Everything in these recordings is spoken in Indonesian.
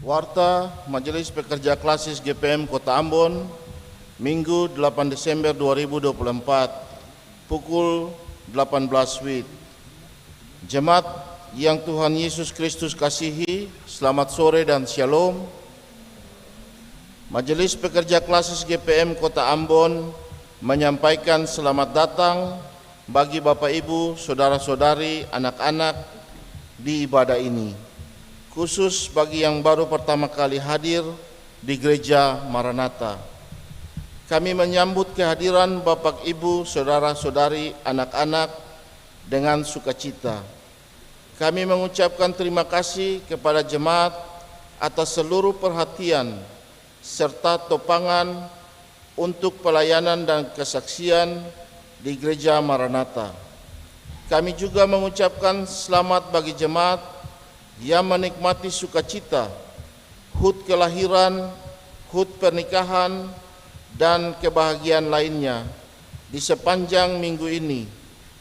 Warta Majelis Pekerja Klasis GPM Kota Ambon, Minggu 8 Desember 2024, pukul 18 WIB. Jemaat yang Tuhan Yesus Kristus kasihi, selamat sore dan shalom. Majelis Pekerja Klasis GPM Kota Ambon menyampaikan selamat datang bagi Bapak Ibu, Saudara-saudari, anak-anak di ibadah ini, khusus bagi yang baru pertama kali hadir di Gereja Maranatha. Kami menyambut kehadiran Bapak Ibu, Saudara-saudari, anak-anak dengan sukacita. Kami mengucapkan terima kasih kepada jemaat atas seluruh perhatian serta topangan untuk pelayanan dan kesaksian di Gereja Maranatha. Kami juga mengucapkan selamat bagi jemaat yang menikmati sukacita, HUT kelahiran, HUT pernikahan, dan kebahagiaan lainnya di sepanjang minggu ini.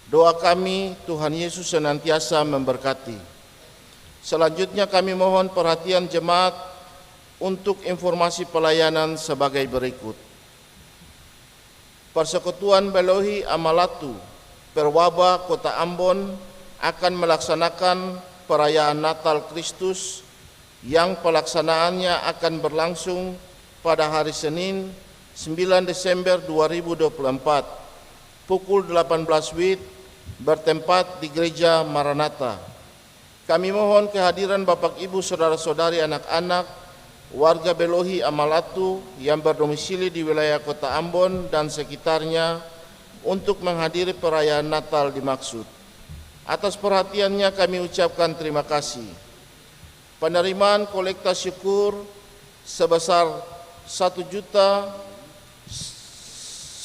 Doa kami, Tuhan Yesus senantiasa memberkati. Selanjutnya kami mohon perhatian jemaat untuk informasi pelayanan sebagai berikut. Persekutuan Belohi Amalatu Perwaba Kota Ambon akan melaksanakan perayaan Natal Kristus yang pelaksanaannya akan berlangsung pada hari Senin 9 Desember 2024 pukul 18 WIB bertempat di Gereja Maranatha. Kami mohon kehadiran Bapak Ibu, Saudara-saudari, anak-anak warga Belohi Amalatu yang berdomisili di wilayah Kota Ambon dan sekitarnya untuk menghadiri perayaan Natal dimaksud. Atas perhatiannya kami ucapkan terima kasih. Penerimaan kolekta syukur sebesar 1.992.000.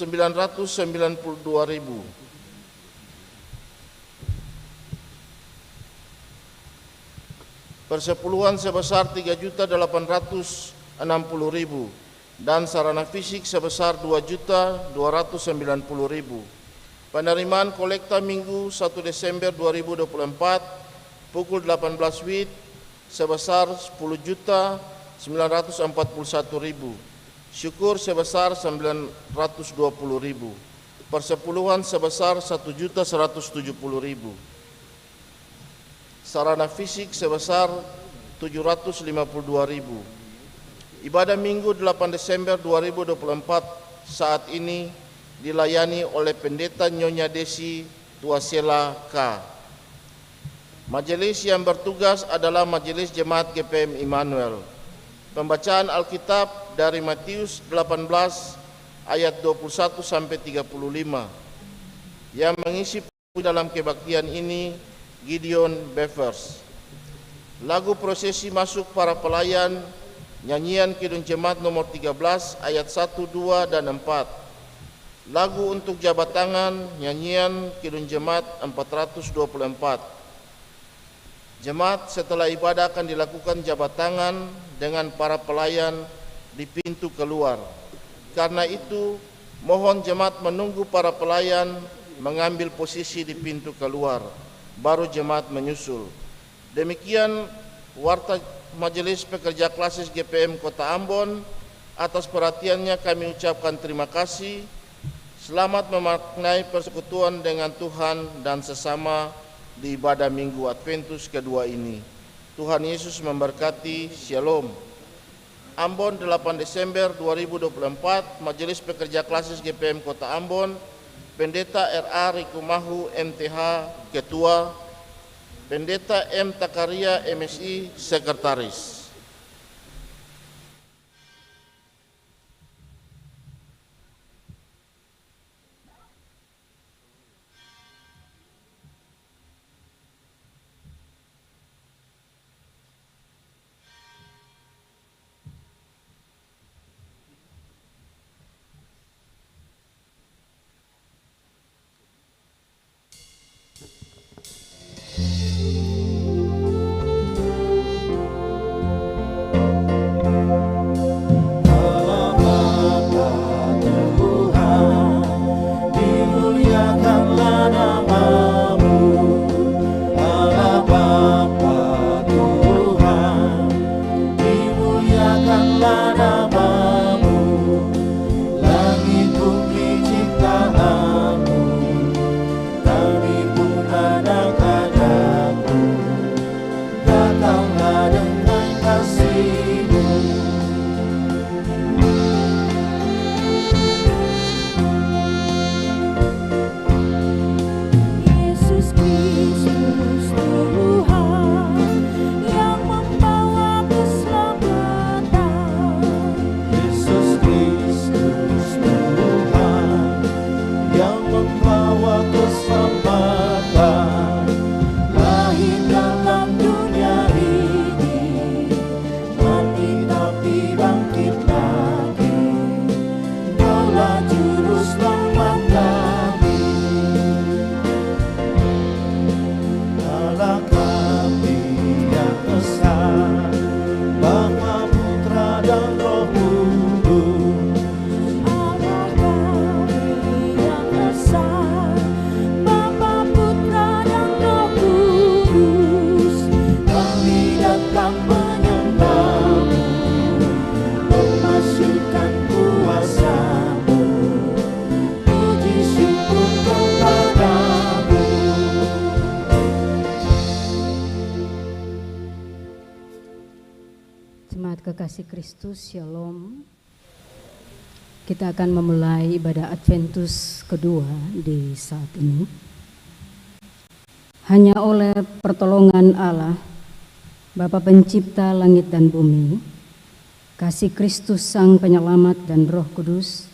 Persepuluhan sebesar 3.860.000 dan sarana fisik sebesar 2.290.000. Penerimaan kolekta Minggu 1 Desember 2024 pukul 18 WIB sebesar 10.941.000. Syukur sebesar 920.000. Persepuluhan sebesar 1.170.000. Sarana fisik sebesar 752.000. Ibadah Minggu 8 Desember 2024 saat ini dilayani oleh Pendeta Nyonya Desi Tuasela K. Majelis yang bertugas adalah Majelis Jemaat GPM Immanuel. Pembacaan Alkitab dari Matius 18 ayat 21 sampai 35. Yang mengisi dalam kebaktian ini Gideon Bevers. Lagu prosesi masuk para pelayan, nyanyian Kidung Jemaat nomor 13 ayat 1, 2, dan 4. Lagu untuk jabat tangan, nyanyian Kidung Jemaat 424. Jemaat setelah ibadah akan dilakukan jabat tangan dengan para pelayan di pintu keluar. Karena itu, mohon jemaat menunggu para pelayan mengambil posisi di pintu keluar, baru jemaat menyusul. Demikian warta Majelis Pekerja Klasis GPM Kota Ambon. Atas perhatiannya kami ucapkan terima kasih. Selamat memaknai persekutuan dengan Tuhan dan sesama di ibadah Minggu Adventus kedua ini. Tuhan Yesus memberkati. Shalom. Ambon 8 Desember 2024, Majelis Pekerja Klasis GPM Kota Ambon, Pendeta R.A. Rikumahu MTH Ketua, Pendeta M. Takaria MSI Sekretaris. Jemaat kekasih Kristus, Shalom. Kita akan memulai ibadah Adventus kedua di saat ini. Hanya oleh pertolongan Allah, Bapa Pencipta langit dan bumi, kasih Kristus Sang Penyelamat dan Roh Kudus,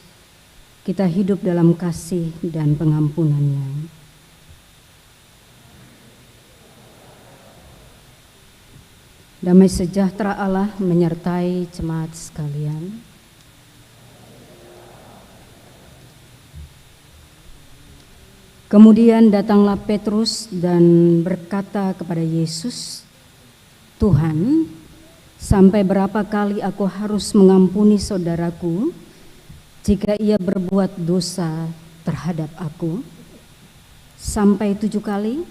kita hidup dalam kasih dan pengampunan-Nya. Damai sejahtera Allah menyertai jemaat sekalian. Kemudian datanglah Petrus dan berkata kepada Yesus, "Tuhan, sampai berapa kali aku harus mengampuni saudaraku jika ia berbuat dosa terhadap aku? Sampai 7 kali?"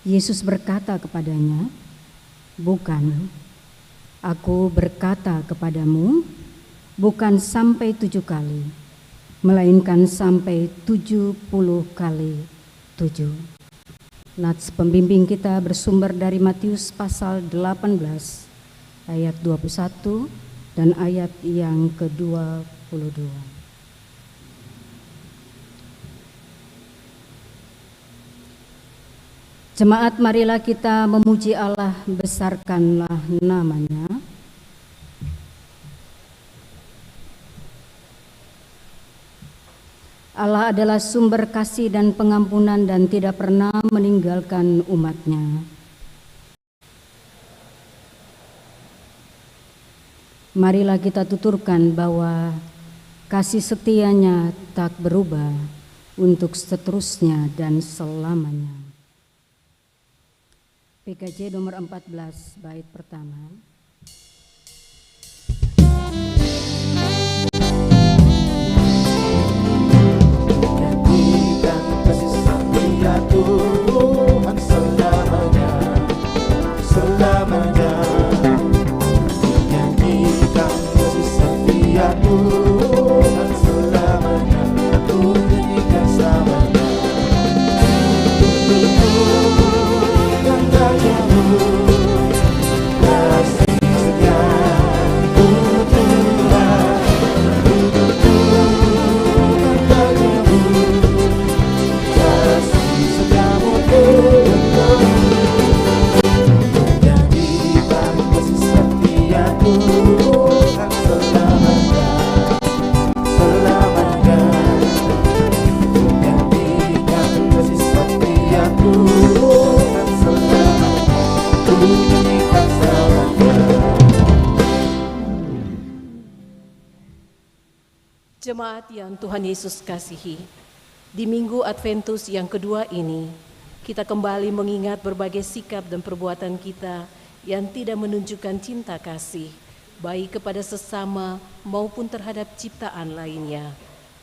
Yesus berkata kepadanya, "Bukan, aku berkata kepadamu, bukan sampai 7 kali, melainkan sampai 70 kali 7. Nats pembimbing kita bersumber dari Matius pasal 18 ayat 21 dan ayat yang ke-22. Jemaat, marilah kita memuji Allah, besarkanlah nama-Nya. Allah adalah sumber kasih dan pengampunan dan tidak pernah meninggalkan umat-Nya. Marilah kita tuturkan bahwa kasih setia-Nya tak berubah untuk seterusnya dan selamanya. PKJ nomor 14 bait pertama. Nyanyikan kasih setia Tuhan selamanya, selamanya. Nyanyikan kasih setia Tuhan selamanya, nyanyikan selamanya. Jemaat yang Tuhan Yesus kasihi, di Minggu Adventus yang kedua ini, kita kembali mengingat berbagai sikap dan perbuatan kita yang tidak menunjukkan cinta kasih, baik kepada sesama maupun terhadap ciptaan lainnya.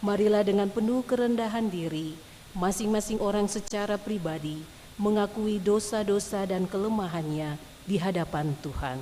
Marilah dengan penuh kerendahan diri, masing-masing orang secara pribadi mengakui dosa-dosa dan kelemahannya di hadapan Tuhan.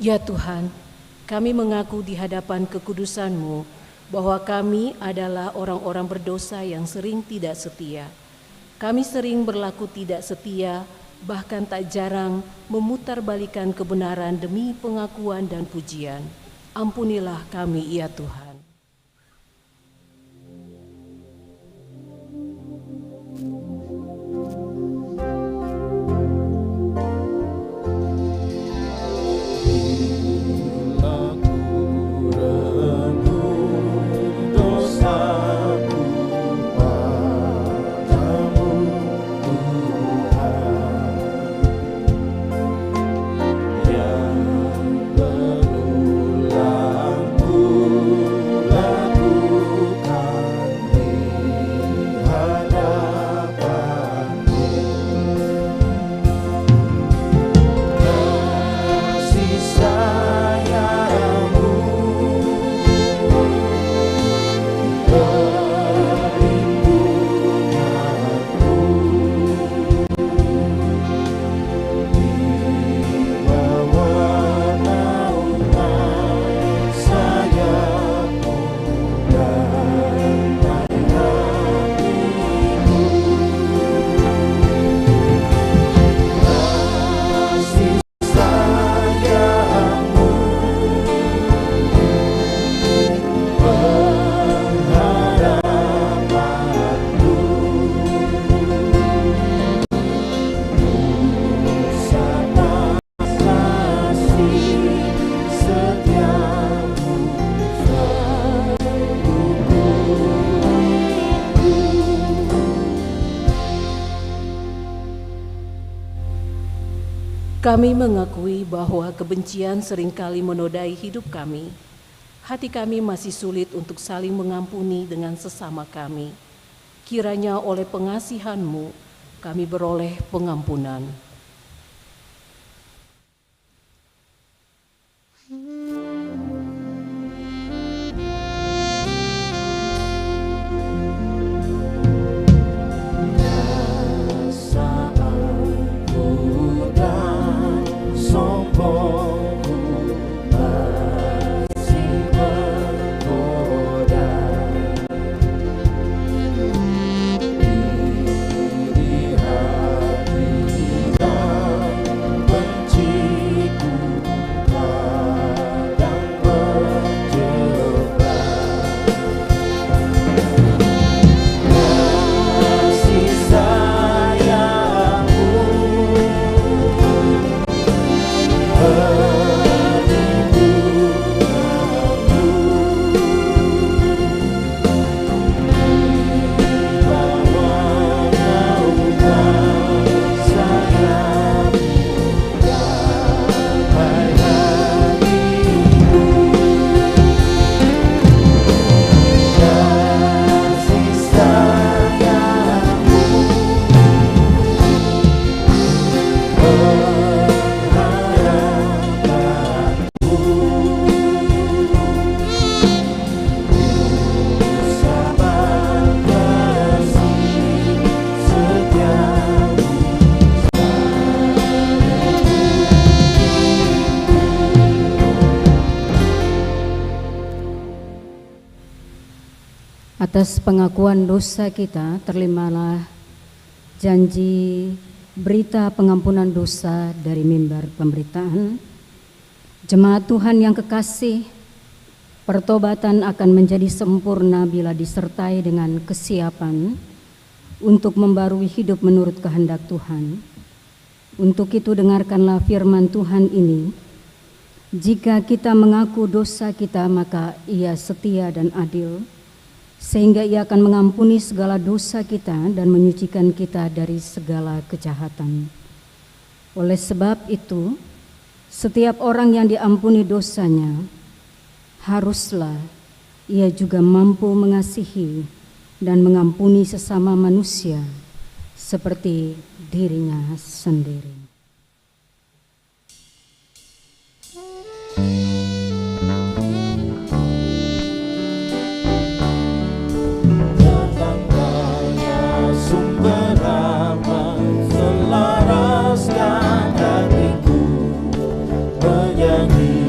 Ya Tuhan, kami mengaku di hadapan kekudusan-Mu bahwa kami adalah orang-orang berdosa yang sering tidak setia. Kami sering berlaku tidak setia, bahkan tak jarang memutarbalikan kebenaran demi pengakuan dan pujian. Ampunilah kami, ya Tuhan. Kami mengakui bahwa kebencian seringkali menodai hidup kami. Hati kami masih sulit untuk saling mengampuni dengan sesama kami. Kiranya oleh pengasihan-Mu, kami beroleh pengampunan. Atas pengakuan dosa kita terimalah janji berita pengampunan dosa dari mimbar pemberitaan. Jemaat Tuhan yang kekasih, pertobatan akan menjadi sempurna bila disertai dengan kesiapan untuk membarui hidup menurut kehendak Tuhan. Untuk itu dengarkanlah firman Tuhan ini. Jika kita mengaku dosa kita, maka Ia setia dan adil, sehingga Ia akan mengampuni segala dosa kita dan menyucikan kita dari segala kejahatan. Oleh sebab itu, setiap orang yang diampuni dosanya, haruslah ia juga mampu mengasihi dan mengampuni sesama manusia seperti dirinya sendiri. Sumber rahmat selaraskan hatiku menyanyi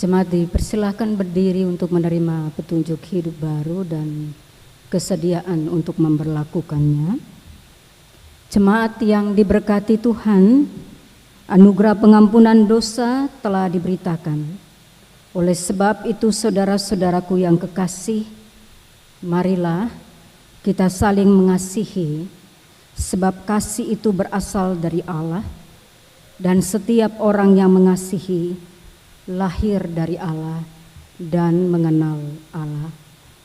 Jemaat dipersilahkan berdiri untuk menerima petunjuk hidup baru dan kesediaan untuk memberlakukannya. Jemaat yang diberkati Tuhan, anugerah pengampunan dosa telah diberitakan. Oleh sebab itu, saudara-saudaraku yang kekasih, marilah kita saling mengasihi, sebab kasih itu berasal dari Allah, dan setiap orang yang mengasihi lahir dari Allah dan mengenal Allah.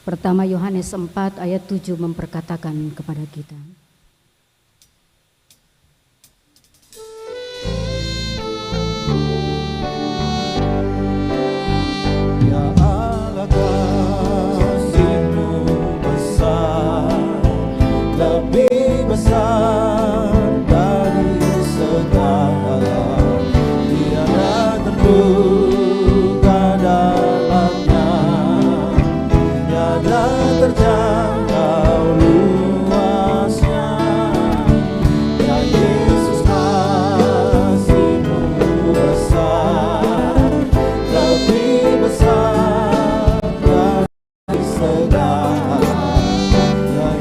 Pertama Yohanes 4 ayat 7 memperkatakan kepada kita. Ya Allah, kasih-Mu besar, lebih besar dari segala, tiada terduga dalamnya, tiada terjangkau luasnya. Ya Yesus, kasih-Mu besar, lebih besar dari segala, yang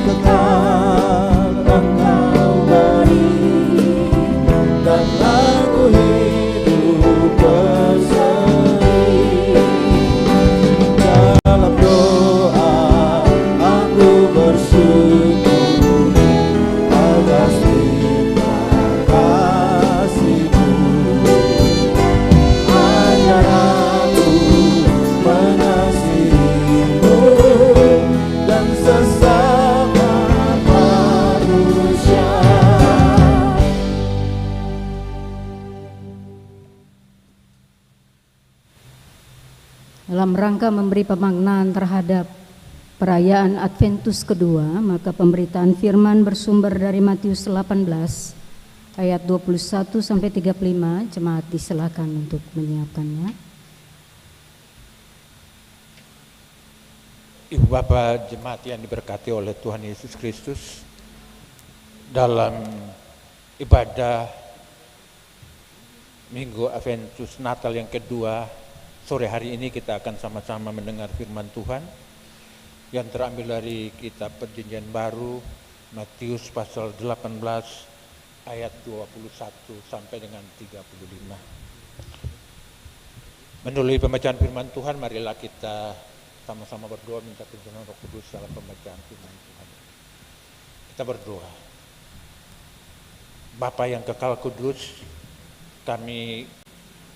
kekal Engkau beri, dan aku hidup berseri. Dalam doa aku bersyukur atas terima kasih-Mu. Ajar aku mengasihi-Mu dan sesama manusia. Dalam rangka memberi pemaknaan terhadap perayaan Adventus kedua, maka pemberitaan firman bersumber dari Matius 18 ayat 21 sampai 35. Jemaat disilakan untuk menyiapkannya. Ibu Bapak jemaat yang diberkati oleh Tuhan Yesus Kristus, dalam ibadah Minggu Adventus Natal yang kedua, sore hari ini kita akan sama-sama mendengar firman Tuhan yang terambil dari kitab Perjanjian Baru, Matius pasal 18 ayat 21 sampai dengan 35. Melalui pembacaan firman Tuhan, marilah kita sama-sama berdoa minta tuntunan Roh Kudus dalam pembacaan firman Tuhan. Kita berdoa. Bapa yang kekal kudus, kami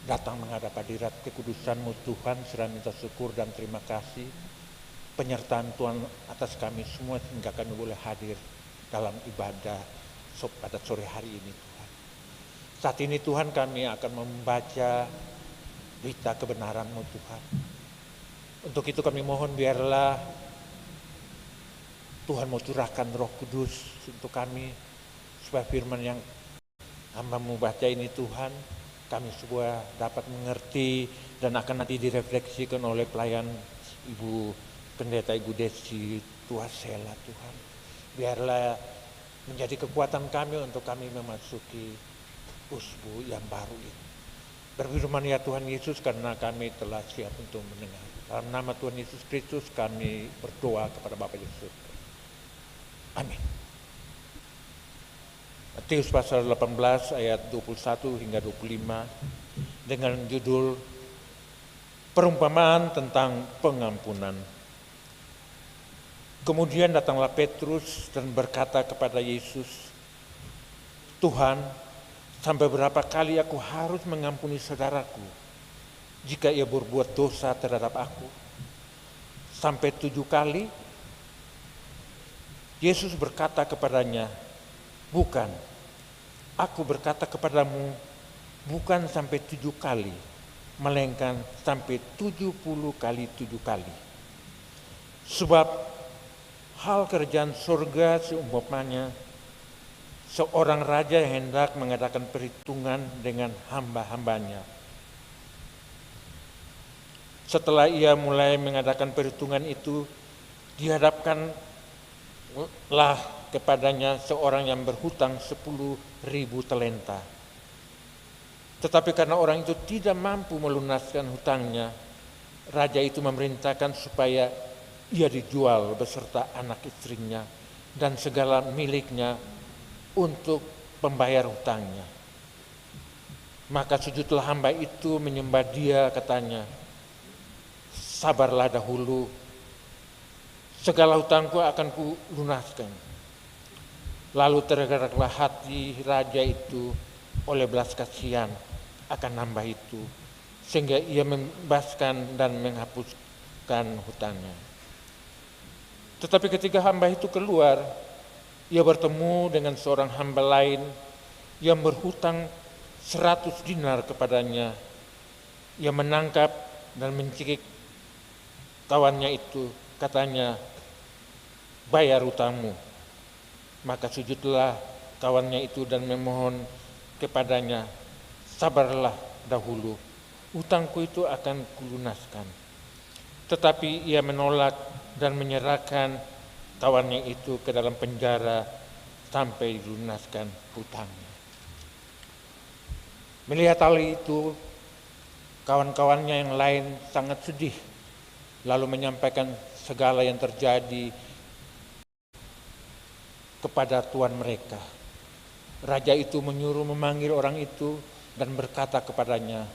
datang menghadap hadirat kekudusan-Mu Tuhan, serta minta syukur dan terima kasih penyertaan Tuhan atas kami semua sehingga kami boleh hadir dalam ibadah pada sore hari ini Tuhan. Saat ini Tuhan kami akan membaca berita kebenaran-Mu Tuhan. Untuk itu kami mohon biarlah Tuhan mau curahkan Roh Kudus untuk kami, supaya firman yang hamba-Mu baca ini Tuhan, kami semua dapat mengerti dan akan nanti direfleksikan oleh pelayan Ibu Pendeta Ibu Desi Tuasela Tuhan. Biarlah menjadi kekuatan kami untuk kami memasuki usbu yang baru ini. Berfirman ya Tuhan Yesus, karena kami telah siap untuk mendengar. Dalam nama Tuhan Yesus Kristus kami berdoa kepada Bapa Yesus. Amin. Matius pasal 18 ayat 21 hingga 25 dengan judul Perumpamaan tentang Pengampunan. Kemudian datanglah Petrus dan berkata kepada Yesus, Tuhan, sampai berapa kali aku harus mengampuni saudaraku jika ia berbuat dosa terhadap aku? Sampai 7 kali? Yesus berkata kepadanya, bukan, aku berkata kepadamu, bukan sampai 7 kali, melainkan sampai 70 kali 7 kali. Sebab hal kerajaan surga seumpamanya seorang raja yang hendak mengadakan perhitungan dengan hamba-hambanya. Setelah ia mulai mengadakan perhitungan itu, dihadapkanlah kepadanya seorang yang berhutang 10.000 talenta. Tetapi karena orang itu tidak mampu melunaskan hutangnya, raja itu memerintahkan supaya ia dijual beserta anak istrinya dan segala miliknya untuk pembayar hutangnya. Maka sujudlah hamba itu menyembah dia, katanya, sabarlah dahulu, segala hutangku akan kulunaskan. Lalu tergeraklah hati raja itu oleh belas kasihan akan hamba itu, sehingga ia membebaskan dan menghapuskan hutangnya. Tetapi ketika hamba itu keluar, ia bertemu dengan seorang hamba lain yang berhutang 100 dinar kepadanya. Ia menangkap dan mencekik kawannya itu, katanya, bayar hutangmu. Maka sujudlah kawannya itu dan memohon kepadanya, sabarlah dahulu, hutangku itu akan kulunaskan. Tetapi ia menolak dan menyerahkan kawannya itu ke dalam penjara sampai dilunaskan hutangnya. Melihat hal itu, kawan-kawannya yang lain sangat sedih, lalu menyampaikan segala yang terjadi kepada tuan mereka. Raja itu menyuruh memanggil orang itu dan berkata kepadanya,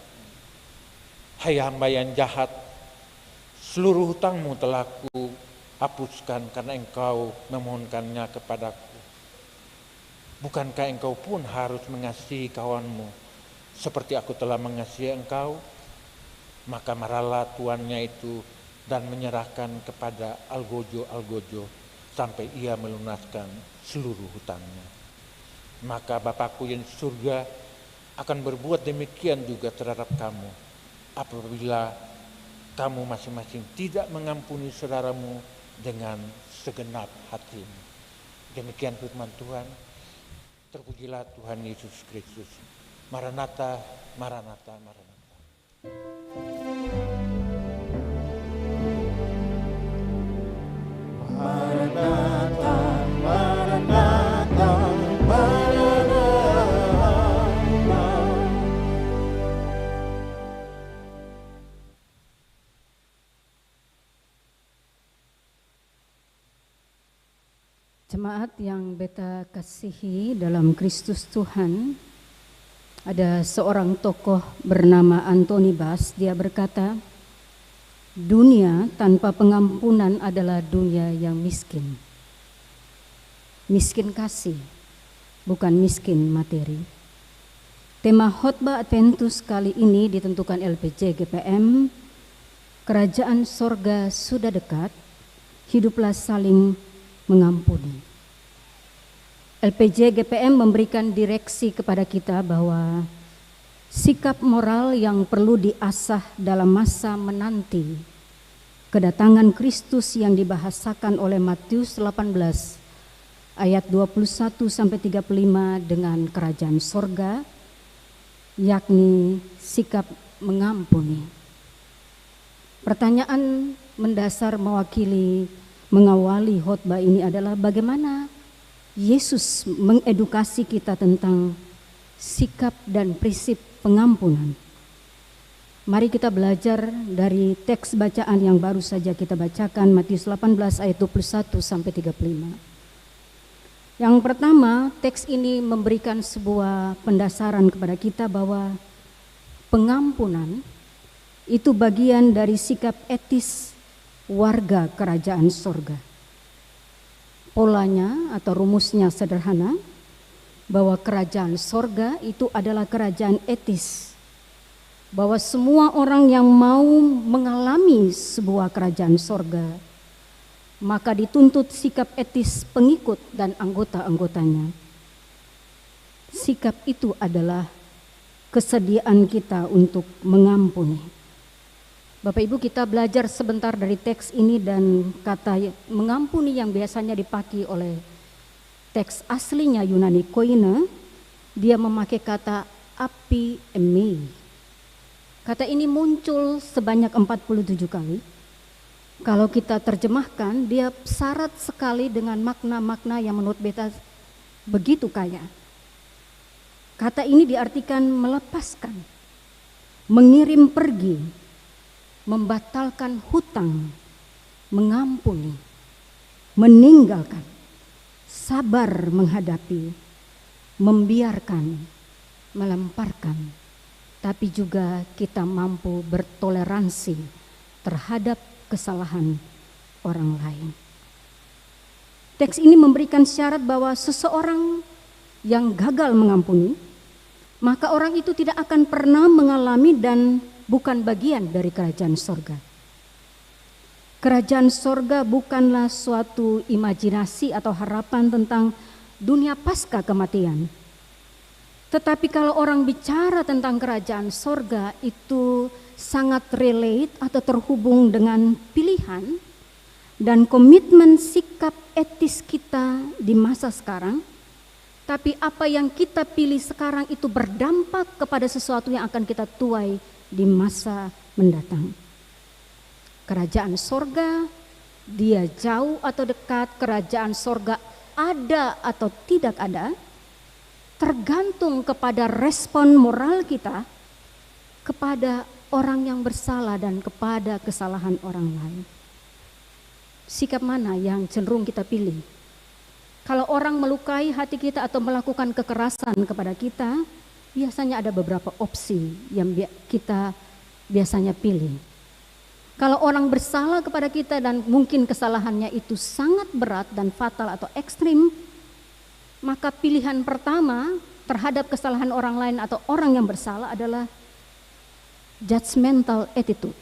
hai hamba yang jahat, seluruh hutangmu telah ku hapuskan karena engkau memohonkannya kepadaku. Bukankah engkau pun harus mengasihi kawanmu seperti aku telah mengasihi engkau? Maka marahlah tuannya itu dan menyerahkan kepada algojo sampai ia melunaskan seluruh hutangnya. Maka Bapakku yang di surga akan berbuat demikian juga terhadap kamu, apabila kamu masing-masing tidak mengampuni saudaramu dengan segenap hatimu. Demikian firman Tuhan. Terpujilah Tuhan Yesus Kristus. Maranatha, Maranatha, Maranatha. Maranatha, Maranatha, Maranatha. Jemaat yang beta kasihi dalam Kristus Tuhan, ada seorang tokoh bernama Anthony Bass. Dia berkata, dunia tanpa pengampunan adalah dunia yang miskin. Miskin kasih, bukan miskin materi. Tema khotbah Adventus kali ini ditentukan LPJ GPM, Kerajaan Sorga sudah dekat, hiduplah saling mengampuni. LPJ GPM memberikan direksi kepada kita bahwa sikap moral yang perlu diasah dalam masa menanti kedatangan Kristus yang dibahasakan oleh Matius 18 ayat 21 sampai 35 dengan kerajaan sorga, yakni sikap mengampuni. Pertanyaan mendasar mengawali khotbah ini adalah bagaimana Yesus mengedukasi kita tentang sikap dan prinsip pengampunan. Mari kita belajar dari teks bacaan yang baru saja kita bacakan, Matius 18 ayat 21 sampai 35. Yang pertama, teks ini memberikan sebuah pendasaran kepada kita bahwa pengampunan itu bagian dari sikap etis warga kerajaan sorga. Polanya atau rumusnya sederhana, bahwa kerajaan sorga itu adalah kerajaan etis. Bahwa semua orang yang mau mengalami sebuah kerajaan sorga, maka dituntut sikap etis pengikut dan anggota-anggotanya. Sikap itu adalah kesediaan kita untuk mengampuni. Bapak Ibu, kita belajar sebentar dari teks ini, dan kata mengampuni yang biasanya dipakai oleh teks aslinya Yunani koine, dia memakai kata api emei. Kata ini muncul sebanyak 47 kali. Kalau kita terjemahkan, dia syarat sekali dengan makna-makna yang menurut beta begitu kaya. Kata ini diartikan melepaskan, mengirim pergi, membatalkan hutang, mengampuni, meninggalkan, sabar menghadapi, membiarkan, melemparkan, tapi juga kita mampu bertoleransi terhadap kesalahan orang lain. Teks ini memberikan syarat bahwa seseorang yang gagal mengampuni, maka orang itu tidak akan pernah mengalami dan bukan bagian dari kerajaan sorga. Kerajaan sorga bukanlah suatu imajinasi atau harapan tentang dunia pasca kematian. Tetapi kalau orang bicara tentang kerajaan sorga, itu sangat relate atau terhubung dengan pilihan dan komitmen sikap etis kita di masa sekarang. Tapi apa yang kita pilih sekarang itu berdampak kepada sesuatu yang akan kita tuai di masa mendatang. Kerajaan sorga, dia jauh atau dekat, kerajaan sorga ada atau tidak ada, tergantung kepada respon moral kita kepada orang yang bersalah dan kepada kesalahan orang lain. Sikap mana yang cenderung kita pilih? Kalau orang melukai hati kita atau melakukan kekerasan kepada kita, biasanya ada beberapa opsi yang kita biasanya pilih. Kalau orang bersalah kepada kita dan mungkin kesalahannya itu sangat berat dan fatal atau ekstrim, maka pilihan pertama terhadap kesalahan orang lain atau orang yang bersalah adalah judgmental attitude.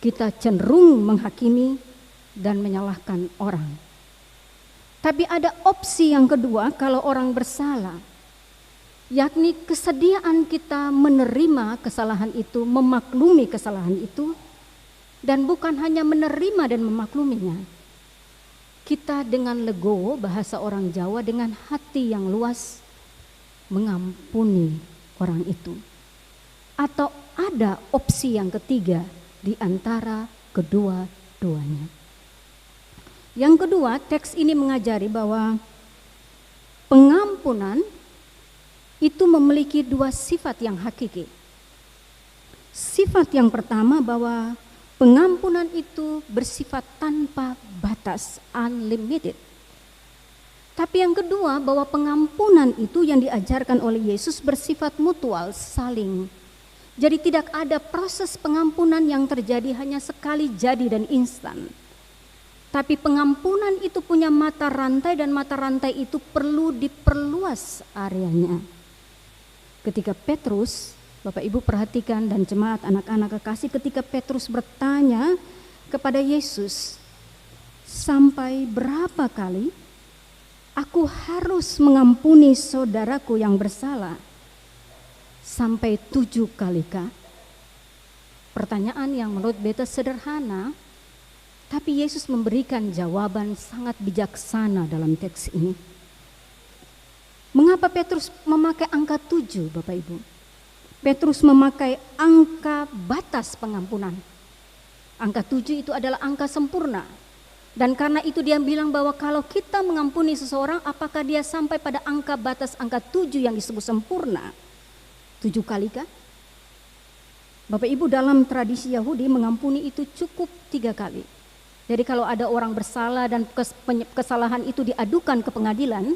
Kita cenderung menghakimi dan menyalahkan orang. Tapi ada opsi yang kedua kalau orang bersalah, yakni kesediaan kita menerima kesalahan itu, memaklumi kesalahan itu, dan bukan hanya menerima dan memakluminya. Kita dengan legowo, bahasa orang Jawa, dengan hati yang luas mengampuni orang itu. Atau ada opsi yang ketiga di antara kedua-duanya. Yang kedua, teks ini mengajari bahwa pengampunan itu memiliki dua sifat yang hakiki. Sifat yang pertama bahwa pengampunan itu bersifat tanpa batas, unlimited. Tapi yang kedua bahwa pengampunan itu yang diajarkan oleh Yesus bersifat mutual, saling. Jadi tidak ada proses pengampunan yang terjadi hanya sekali jadi dan instan. Tapi pengampunan itu punya mata rantai dan mata rantai itu perlu diperluas areanya. Ketika Petrus, Bapak Ibu perhatikan dan jemaat anak-anak kekasih, ketika Petrus bertanya kepada Yesus, sampai berapa kali aku harus mengampuni saudaraku yang bersalah? Sampai 7 kalikah? Pertanyaan yang menurut beta sederhana, tapi Yesus memberikan jawaban sangat bijaksana dalam teks ini. Mengapa Petrus memakai angka 7, Bapak Ibu? Petrus memakai angka batas pengampunan. Angka 7 itu adalah angka sempurna. Dan karena itu dia bilang bahwa kalau kita mengampuni seseorang, apakah dia sampai pada angka batas angka 7 yang disebut sempurna? 7 kalikah? Bapak Ibu, dalam tradisi Yahudi mengampuni itu cukup 3 kali. Jadi kalau ada orang bersalah dan kesalahan itu diadukan ke pengadilan,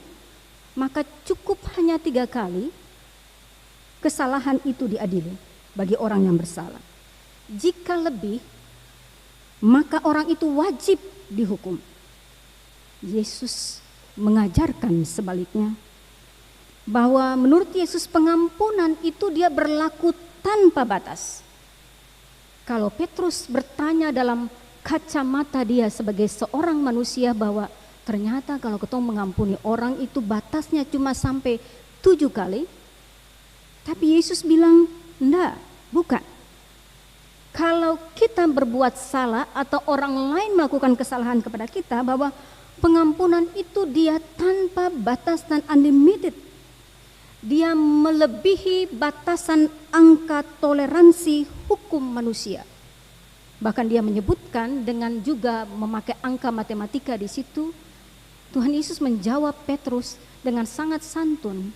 maka cukup hanya 3 kali kesalahan itu diadili bagi orang yang bersalah. Jika lebih, maka orang itu wajib dihukum. Yesus mengajarkan sebaliknya, bahwa menurut Yesus pengampunan itu dia berlaku tanpa batas. Kalau Petrus bertanya dalam kacamata dia sebagai seorang manusia bahwa ternyata kalau kita mengampuni orang itu batasnya cuma sampai 7 kali. Tapi Yesus bilang, enggak, bukan. Kalau kita berbuat salah atau orang lain melakukan kesalahan kepada kita, bahwa pengampunan itu dia tanpa batas dan unlimited. Dia melebihi batasan angka toleransi hukum manusia. Bahkan dia menyebutkan dengan juga memakai angka matematika di situ. Tuhan Yesus menjawab Petrus dengan sangat santun.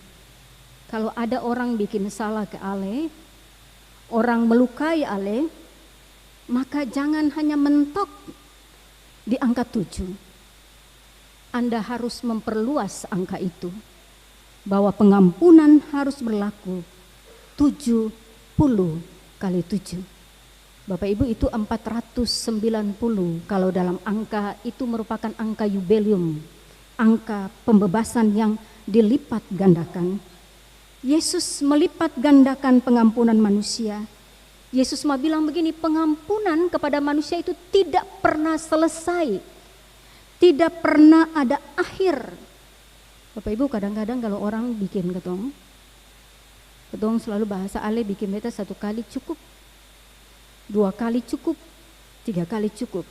Kalau ada orang bikin salah ke Ale, orang melukai Ale, maka jangan hanya mentok di angka 7. Anda harus memperluas angka itu, bahwa pengampunan harus berlaku 70 kali 7. Bapak Ibu, itu 490 kalau dalam angka itu merupakan angka jubileum, angka pembebasan yang dilipat gandakan. Yesus melipat gandakan pengampunan manusia. Yesus mau bilang begini, pengampunan kepada manusia itu tidak pernah selesai, tidak pernah ada akhir. Bapak Ibu, kadang-kadang kalau orang bikin ketong selalu bahasa Ale bikin beta 1 kali cukup, 2 kali cukup, 3 kali cukup.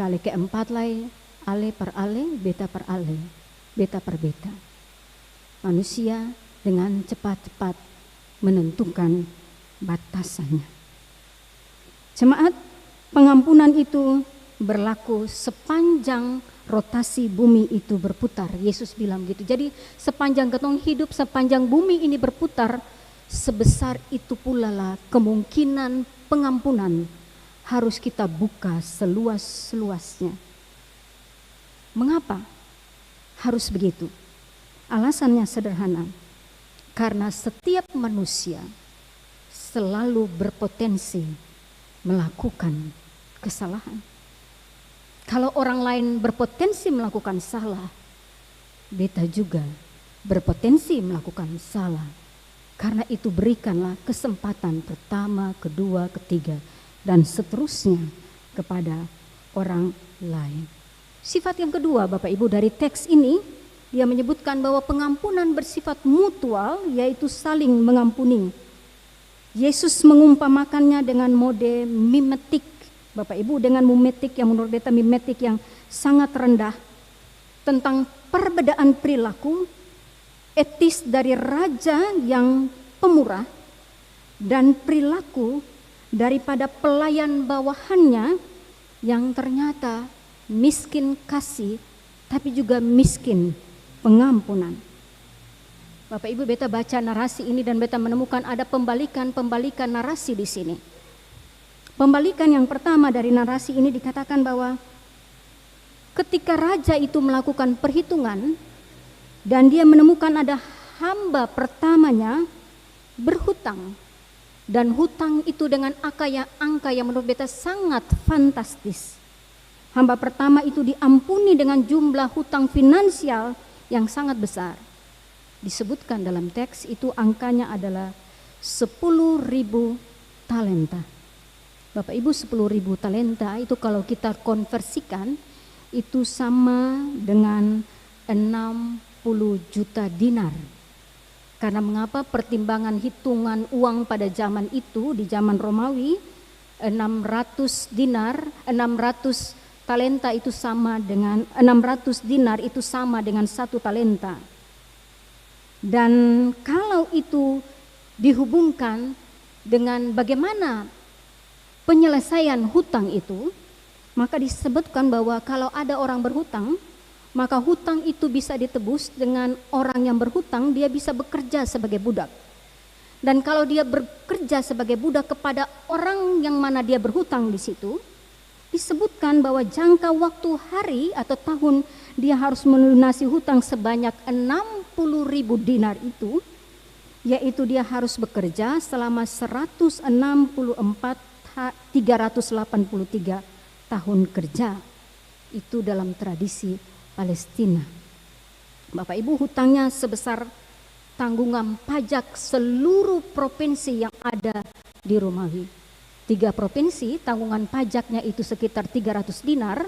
Kali keempat lagi, Ale per Ale, beta per Ale, beta per beta. Manusia dengan cepat-cepat menentukan batasannya. Jemaat, pengampunan itu berlaku sepanjang rotasi bumi itu berputar. Yesus bilang gitu. Jadi sepanjang ketong hidup, sepanjang bumi ini berputar, sebesar itu pula lah kemungkinan pengampunan harus kita buka seluas-luasnya. Mengapa harus begitu? Alasannya sederhana. Karena setiap manusia selalu berpotensi melakukan kesalahan. Kalau orang lain berpotensi melakukan salah, beta juga berpotensi melakukan salah. Karena itu berikanlah kesempatan pertama, kedua, ketiga, dan seterusnya kepada orang lain. Sifat yang kedua, Bapak Ibu, dari teks ini, dia menyebutkan bahwa pengampunan bersifat mutual, yaitu saling mengampuni. Yesus mengumpamakannya dengan mode mimetik, Bapak Ibu, dengan mimetik yang menurut beta mimetik yang sangat rendah, tentang perbedaan perilaku etis dari raja yang pemurah dan perilaku daripada pelayan bawahannya yang ternyata miskin kasih tapi juga miskin pengampunan. Bapak Ibu, beta baca narasi ini dan beta menemukan ada pembalikan narasi di sini. Pembalikan yang pertama dari narasi ini dikatakan bahwa ketika raja itu melakukan perhitungan dan dia menemukan ada hamba pertamanya berhutang, dan hutang itu dengan angka yang menurut beta sangat fantastis. Hamba pertama itu diampuni dengan jumlah hutang finansial yang sangat besar. Disebutkan dalam teks itu angkanya adalah 10.000 talenta. Bapak Ibu, 10.000 talenta itu kalau kita konversikan itu sama dengan 60 juta dinar. Karena mengapa? Pertimbangan hitungan uang pada zaman itu, di zaman Romawi, 600 talenta itu sama dengan 600 dinar itu sama dengan 1 talenta. Dan kalau itu dihubungkan dengan bagaimana penyelesaian hutang itu, maka disebutkan bahwa kalau ada orang berhutang, maka hutang itu bisa ditebus dengan orang yang berhutang, dia bisa bekerja sebagai budak. Dan kalau dia bekerja sebagai budak kepada orang yang mana dia berhutang di situ, disebutkan bahwa jangka waktu hari atau tahun dia harus melunasi hutang sebanyak 60.000 dinar itu, yaitu dia harus bekerja selama 383 tahun kerja. Itu dalam tradisi Palestina. Bapak Ibu, hutangnya sebesar tanggungan pajak seluruh provinsi yang ada di Romawi. 3 provinsi tanggungan pajaknya itu sekitar 300 dinar,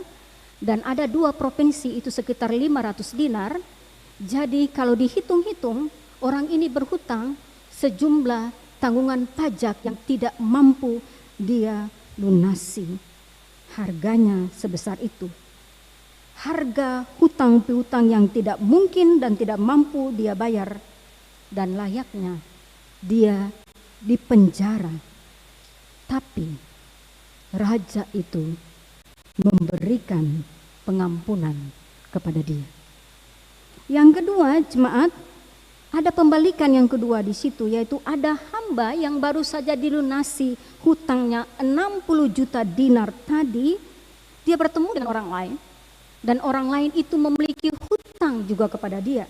dan ada 2 provinsi itu sekitar 500 dinar. Jadi kalau dihitung-hitung, orang ini berhutang sejumlah tanggungan pajak yang tidak mampu dia lunasi. Harganya sebesar itu. Harga hutang piutang yang tidak mungkin dan tidak mampu dia bayar, dan layaknya dia dipenjara. Tapi raja itu memberikan pengampunan kepada dia. Yang kedua, jemaat, Ada pembalikan yang kedua di situ, yaitu ada hamba yang baru saja dilunasi hutangnya 60 juta dinar tadi, dia bertemu dengan orang lain, dan orang lain itu memiliki hutang juga kepada dia.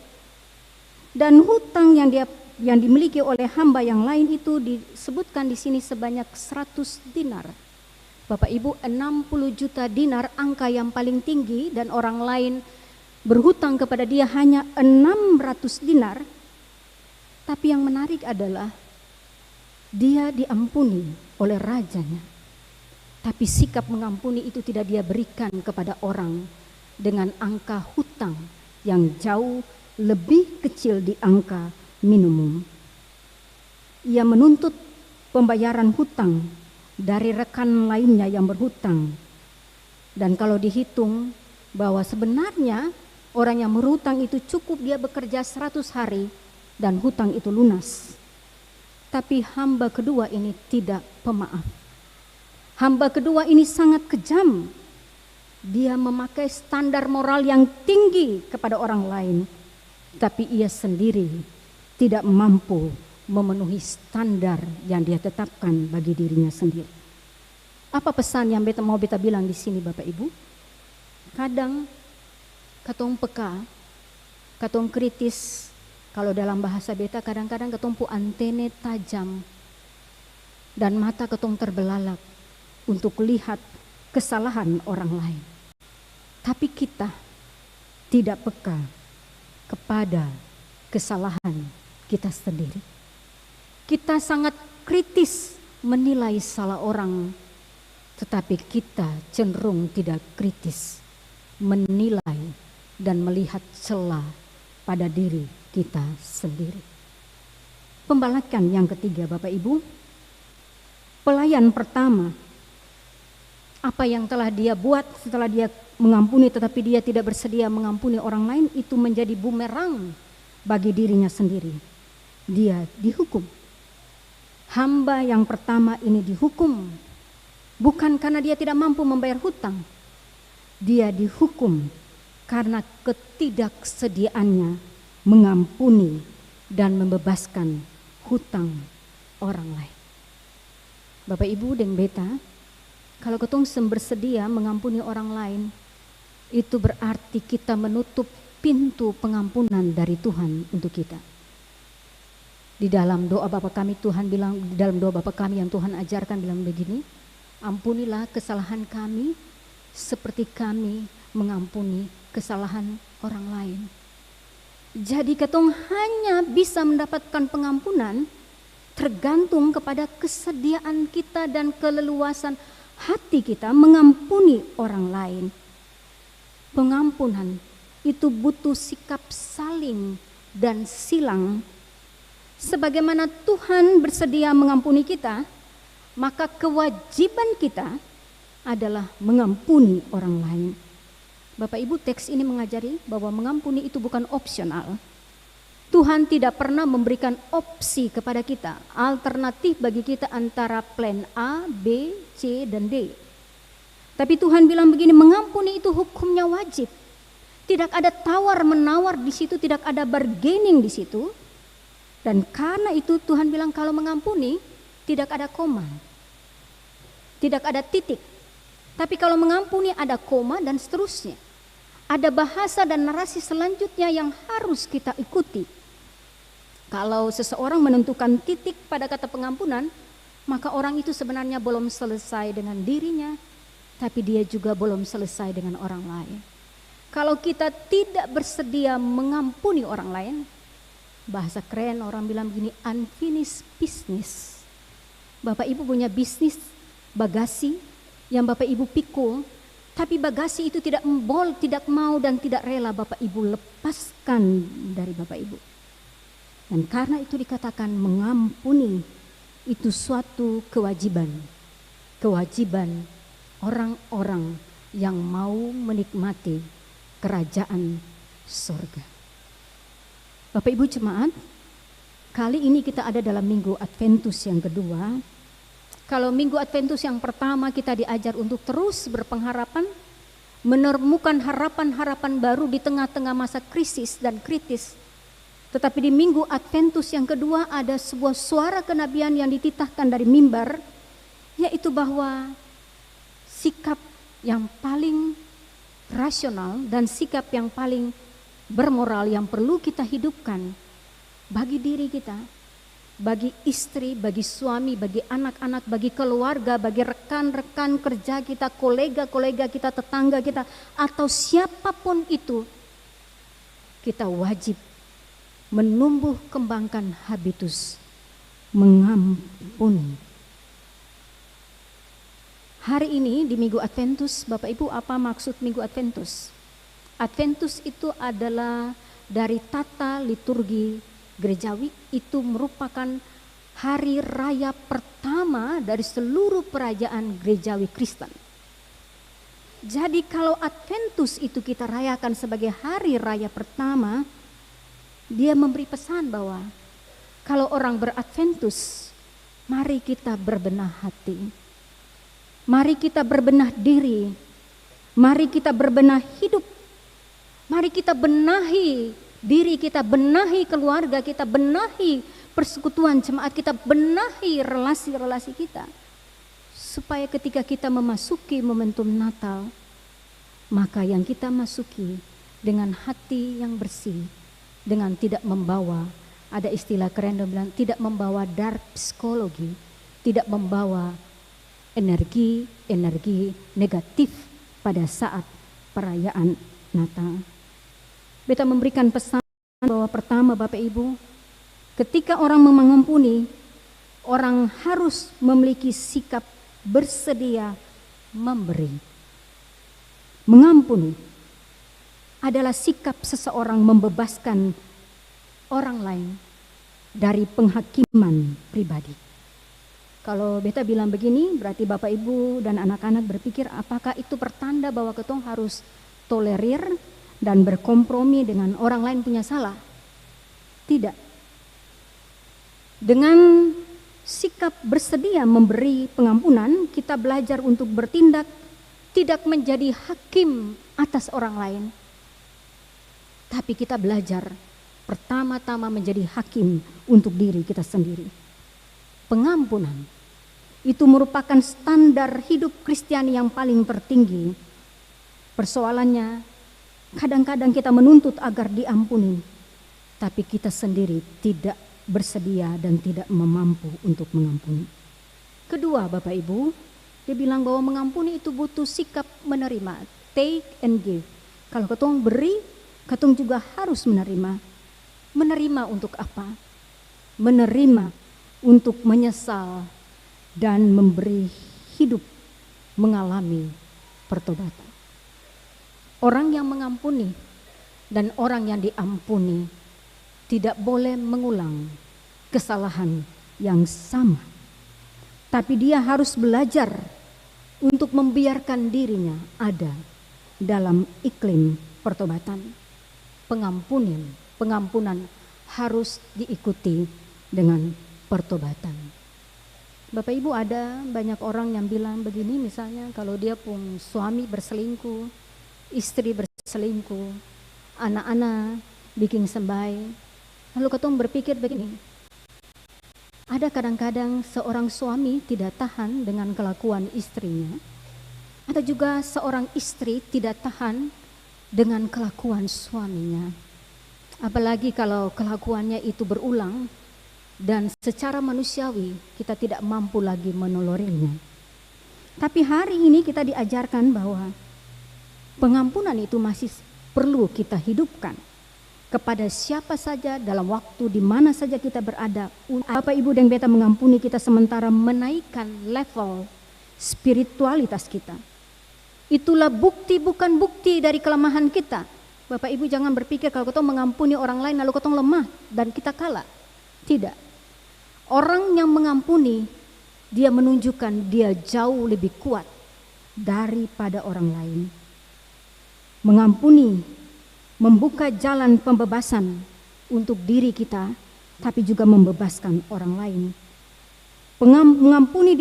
Dan hutang yang dimiliki oleh hamba yang lain itu disebutkan di sini sebanyak 100 dinar. Bapak Ibu, 60 juta dinar angka yang paling tinggi, dan orang lain berhutang kepada dia hanya 600 dinar. Tapi yang menarik adalah dia diampuni oleh rajanya. Tapi sikap mengampuni itu tidak dia berikan kepada orang dengan angka hutang yang jauh lebih kecil di angka minimum. Ia menuntut pembayaran hutang dari rekan lainnya yang berhutang. Dan kalau dihitung bahwa sebenarnya orang yang berhutang itu cukup dia bekerja 100 hari dan hutang itu lunas. Tapi hamba kedua ini tidak pemaaf. Hamba kedua ini sangat kejam. Dia memakai standar moral yang tinggi kepada orang lain, tapi ia sendiri tidak mampu memenuhi standar yang dia tetapkan bagi dirinya sendiri. Apa pesan yang mau beta bilang di sini, Bapak Ibu? Kadang katong peka, katong kritis. Kalau dalam bahasa beta kadang-kadang ketong pu antene tajam dan mata ketong terbelalak untuk lihat kesalahan orang lain. Tapi kita tidak peka kepada kesalahan kita sendiri. Kita sangat kritis menilai salah orang, tetapi kita cenderung tidak kritis menilai dan melihat celah pada diri kita sendiri. Pembalakan yang ketiga, Bapak Ibu, pelayan pertama, apa yang telah dia buat setelah dia mengampuni tetapi dia tidak bersedia mengampuni orang lain, itu menjadi bumerang bagi dirinya sendiri. Dia dihukum. Hamba yang pertama ini dihukum bukan karena dia tidak mampu membayar hutang. Dia dihukum karena ketidaksediaannya mengampuni dan membebaskan hutang orang lain. Bapak Ibu dan beta, kalau ketong bersedia mengampuni orang lain, itu berarti kita menutup pintu pengampunan dari Tuhan untuk kita. Di dalam doa Bapa kami, Tuhan bilang, di dalam doa Bapa kami yang Tuhan ajarkan bilang begini, ampunilah kesalahan kami seperti kami mengampuni kesalahan orang lain. Jadi ketong hanya bisa mendapatkan pengampunan tergantung kepada kesediaan kita dan keleluasan hati kita mengampuni orang lain. Pengampunan itu butuh sikap saling dan silang. Sebagaimana Tuhan bersedia mengampuni kita, maka kewajiban kita adalah mengampuni orang lain. Bapak Ibu, teks ini mengajari bahwa mengampuni itu bukan opsional. Tuhan tidak pernah memberikan opsi kepada kita, alternatif bagi kita antara plan A, B, C, dan D. Tapi Tuhan bilang begini, mengampuni itu hukumnya wajib. Tidak ada tawar-menawar di situ, tidak ada bargaining di situ. Dan karena itu Tuhan bilang kalau mengampuni tidak ada koma, tidak ada titik. Tapi kalau mengampuni ada koma dan seterusnya. Ada bahasa dan narasi selanjutnya yang harus kita ikuti. Kalau seseorang menentukan titik pada kata pengampunan, maka orang itu sebenarnya belum selesai dengan dirinya, tapi dia juga belum selesai dengan orang lain. Kalau kita tidak bersedia mengampuni orang lain, bahasa keren orang bilang begini, unfinished business. Bapak Ibu punya bisnis bagasi yang Bapak Ibu pikul, tapi bagasi itu tidak mau dan tidak rela Bapak Ibu lepaskan dari Bapak Ibu. Dan karena itu dikatakan mengampuni itu suatu kewajiban. Kewajiban orang-orang yang mau menikmati kerajaan surga. Bapak Ibu jemaat, kali ini kita ada dalam Minggu Adventus yang kedua. Kalau Minggu Adventus yang pertama kita diajar untuk terus berpengharapan, menemukan harapan-harapan baru di tengah-tengah masa krisis dan kritis. Tetapi di minggu Adventus yang kedua ada sebuah suara kenabian yang dititahkan dari mimbar, yaitu bahwa sikap yang paling rasional dan sikap yang paling bermoral yang perlu kita hidupkan bagi diri kita, bagi istri, bagi suami, bagi anak-anak, bagi keluarga, bagi rekan-rekan kerja kita, kolega-kolega kita, tetangga kita, atau siapapun itu, kita wajib menumbuh kembangkan habitus mengampuni. Hari ini di Minggu Adventus, Bapak Ibu, apa maksud Minggu Adventus? Adventus itu adalah dari tata liturgi gerejawi, itu merupakan hari raya pertama dari seluruh perayaan gerejawi Kristen. Jadi kalau Adventus itu kita rayakan sebagai hari raya pertama, dia memberi pesan bahwa kalau orang beradventus, mari kita berbenah hati, mari kita berbenah diri, mari kita berbenah hidup, mari kita benahi diri kita, benahi keluarga kita, benahi persekutuan jemaat kita, benahi relasi-relasi kita. Supaya ketika kita memasuki momentum Natal, maka yang kita masuki dengan hati yang bersih, dengan tidak membawa, ada istilah keren bilang, tidak membawa dark psikologi, tidak membawa energi negatif pada saat perayaan Natal. Beta memberikan pesan bahwa pertama Bapak Ibu, ketika orang mengampuni, orang harus memiliki sikap bersedia memberi. Mengampuni adalah sikap seseorang membebaskan orang lain dari penghakiman pribadi. Kalau beta bilang begini, berarti Bapak Ibu dan anak-anak berpikir apakah itu pertanda bahwa ketong harus tolerir dan berkompromi dengan orang lain punya salah? Tidak. Dengan sikap bersedia memberi pengampunan, kita belajar untuk bertindak tidak menjadi hakim atas orang lain. Tapi kita belajar pertama-tama menjadi hakim untuk diri kita sendiri. Pengampunan itu merupakan standar hidup Kristiani yang paling tertinggi. Persoalannya, kadang-kadang kita menuntut agar diampuni, tapi kita sendiri tidak bersedia dan tidak mampu untuk mengampuni. Kedua, Bapak Ibu, dia bilang bahwa mengampuni itu butuh sikap menerima, take and give. Kalau ketong beri, ketong juga harus menerima. Menerima untuk apa? Menerima untuk menyesal dan memberi hidup mengalami pertobatan. Orang yang mengampuni dan orang yang diampuni tidak boleh mengulang kesalahan yang sama. Tapi dia harus belajar untuk membiarkan dirinya ada dalam iklim pertobatan. Pengampunan harus diikuti dengan pertobatan. Bapak Ibu, ada banyak orang yang bilang begini, misalnya kalau dia pun suami berselingkuh, istri berselingkuh, anak-anak bikin sembai, lalu ketong berpikir begini, ada kadang-kadang seorang suami tidak tahan dengan kelakuan istrinya, ada juga seorang istri tidak tahan dengan kelakuan suaminya. Apalagi kalau kelakuannya itu berulang dan secara manusiawi kita tidak mampu lagi menolerinya. Tapi hari ini kita diajarkan bahwa pengampunan itu masih perlu kita hidupkan kepada siapa saja dalam waktu di mana saja kita berada. Bapak Ibu dan beta mengampuni kita sementara menaikkan level spiritualitas kita. Itulah bukti bukan bukti dari kelemahan kita. Bapak Ibu jangan berpikir kalau kita mengampuni orang lain lalu kita lemah dan kita kalah. Tidak. Orang yang mengampuni, dia menunjukkan dia jauh lebih kuat daripada orang lain. Mengampuni membuka jalan pembebasan untuk diri kita, tapi juga membebaskan orang lain. Mengampuni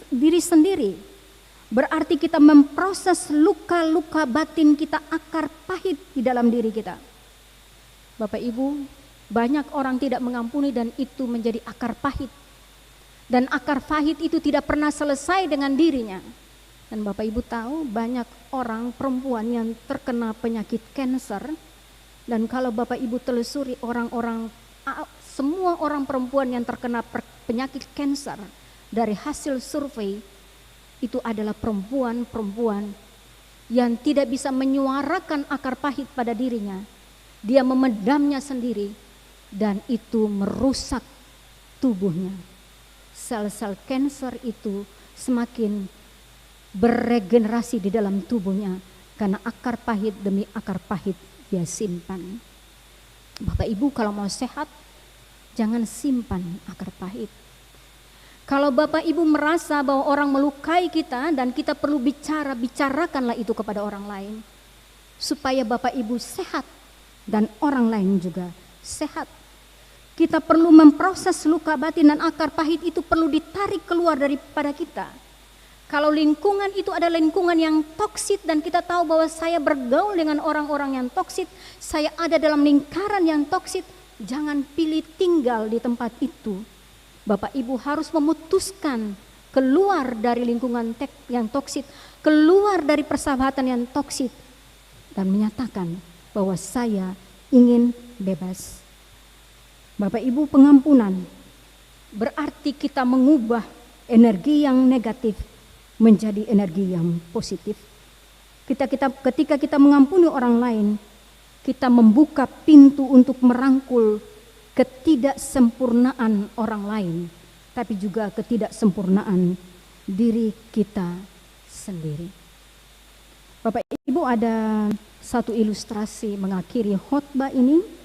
diri sendiri berarti kita memproses luka-luka batin kita, akar pahit di dalam diri kita. Bapak Ibu Banyak orang tidak mengampuni dan itu menjadi akar pahit. Dan akar pahit itu tidak pernah selesai dengan dirinya. Dan Bapak Ibu tahu banyak orang perempuan yang terkena penyakit kanker. Dan kalau Bapak Ibu telusuri semua orang perempuan yang terkena penyakit kanker dari hasil survei itu adalah perempuan-perempuan yang tidak bisa menyuarakan akar pahit pada dirinya. Dia memendamnya sendiri dan itu merusak tubuhnya. Sel-sel kanker itu semakin beregenerasi di dalam tubuhnya karena akar pahit demi akar pahit dia simpan. Bapak Ibu kalau mau sehat, jangan simpan akar pahit. Kalau Bapak Ibu merasa bahwa orang melukai kita dan kita perlu bicarakanlah itu kepada orang lain. Supaya Bapak Ibu sehat dan orang lain juga sehat. Kita perlu memproses luka batin dan akar pahit itu perlu ditarik keluar daripada kita. Kalau lingkungan itu adalah lingkungan yang toksit dan kita tahu bahwa saya bergaul dengan orang-orang yang toksit, saya ada dalam lingkaran yang toksit, jangan pilih tinggal di tempat itu. Bapak Ibu harus memutuskan keluar dari lingkungan yang toksit, keluar dari persahabatan yang toksit dan menyatakan bahwa saya ingin bebas. Bapak Ibu, pengampunan berarti kita mengubah energi yang negatif menjadi energi yang positif. Ketika kita mengampuni orang lain, kita membuka pintu untuk merangkul ketidaksempurnaan orang lain, tapi juga ketidaksempurnaan diri kita sendiri. Bapak Ibu, ada satu ilustrasi mengakhiri khotbah ini.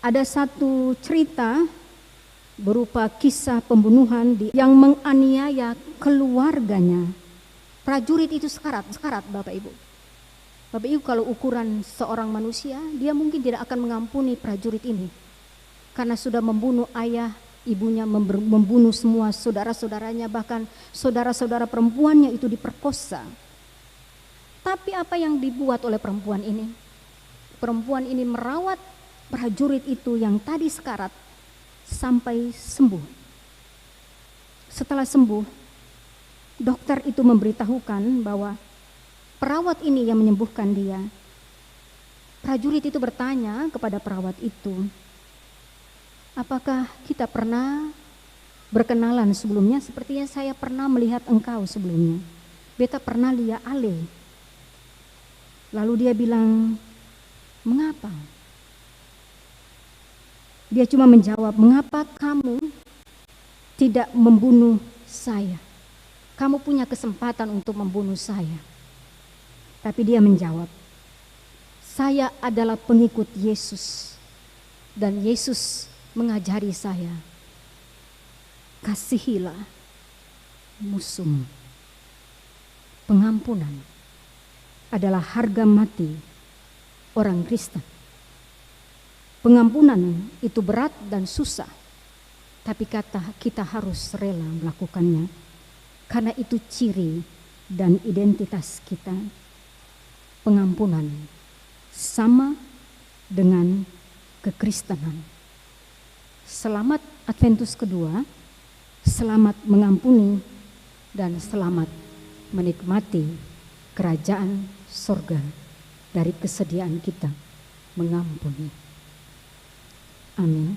Ada satu cerita berupa kisah pembunuhan yang menganiaya keluarganya. Prajurit itu sekarat Bapak Ibu. Bapak Ibu, kalau ukuran seorang manusia, dia mungkin tidak akan mengampuni prajurit ini. Karena sudah membunuh ayah, ibunya, membunuh semua saudara-saudaranya, bahkan saudara-saudara perempuannya itu diperkosa. Tapi apa yang dibuat oleh perempuan ini? Perempuan ini merawat prajurit itu yang tadi sekarat sampai sembuh. Setelah sembuh, dokter itu memberitahukan bahwa perawat ini yang menyembuhkan dia. Prajurit itu bertanya kepada perawat itu, apakah kita pernah berkenalan sebelumnya? Sepertinya saya pernah melihat engkau sebelumnya. Beta pernah lihat Ale. Lalu dia bilang, mengapa? Dia cuma menjawab, mengapa kamu tidak membunuh saya? Kamu punya kesempatan untuk membunuh saya. Tapi dia menjawab, saya adalah pengikut Yesus dan Yesus mengajari saya, kasihilah musuhmu. Pengampunan adalah harga mati orang Kristen. Pengampunan itu berat dan susah, tapi kita harus rela melakukannya karena itu ciri dan identitas kita. Pengampunan sama dengan kekristenan. Selamat Adventus kedua, selamat mengampuni dan selamat menikmati kerajaan surga dari kesediaan kita mengampuni. Amin.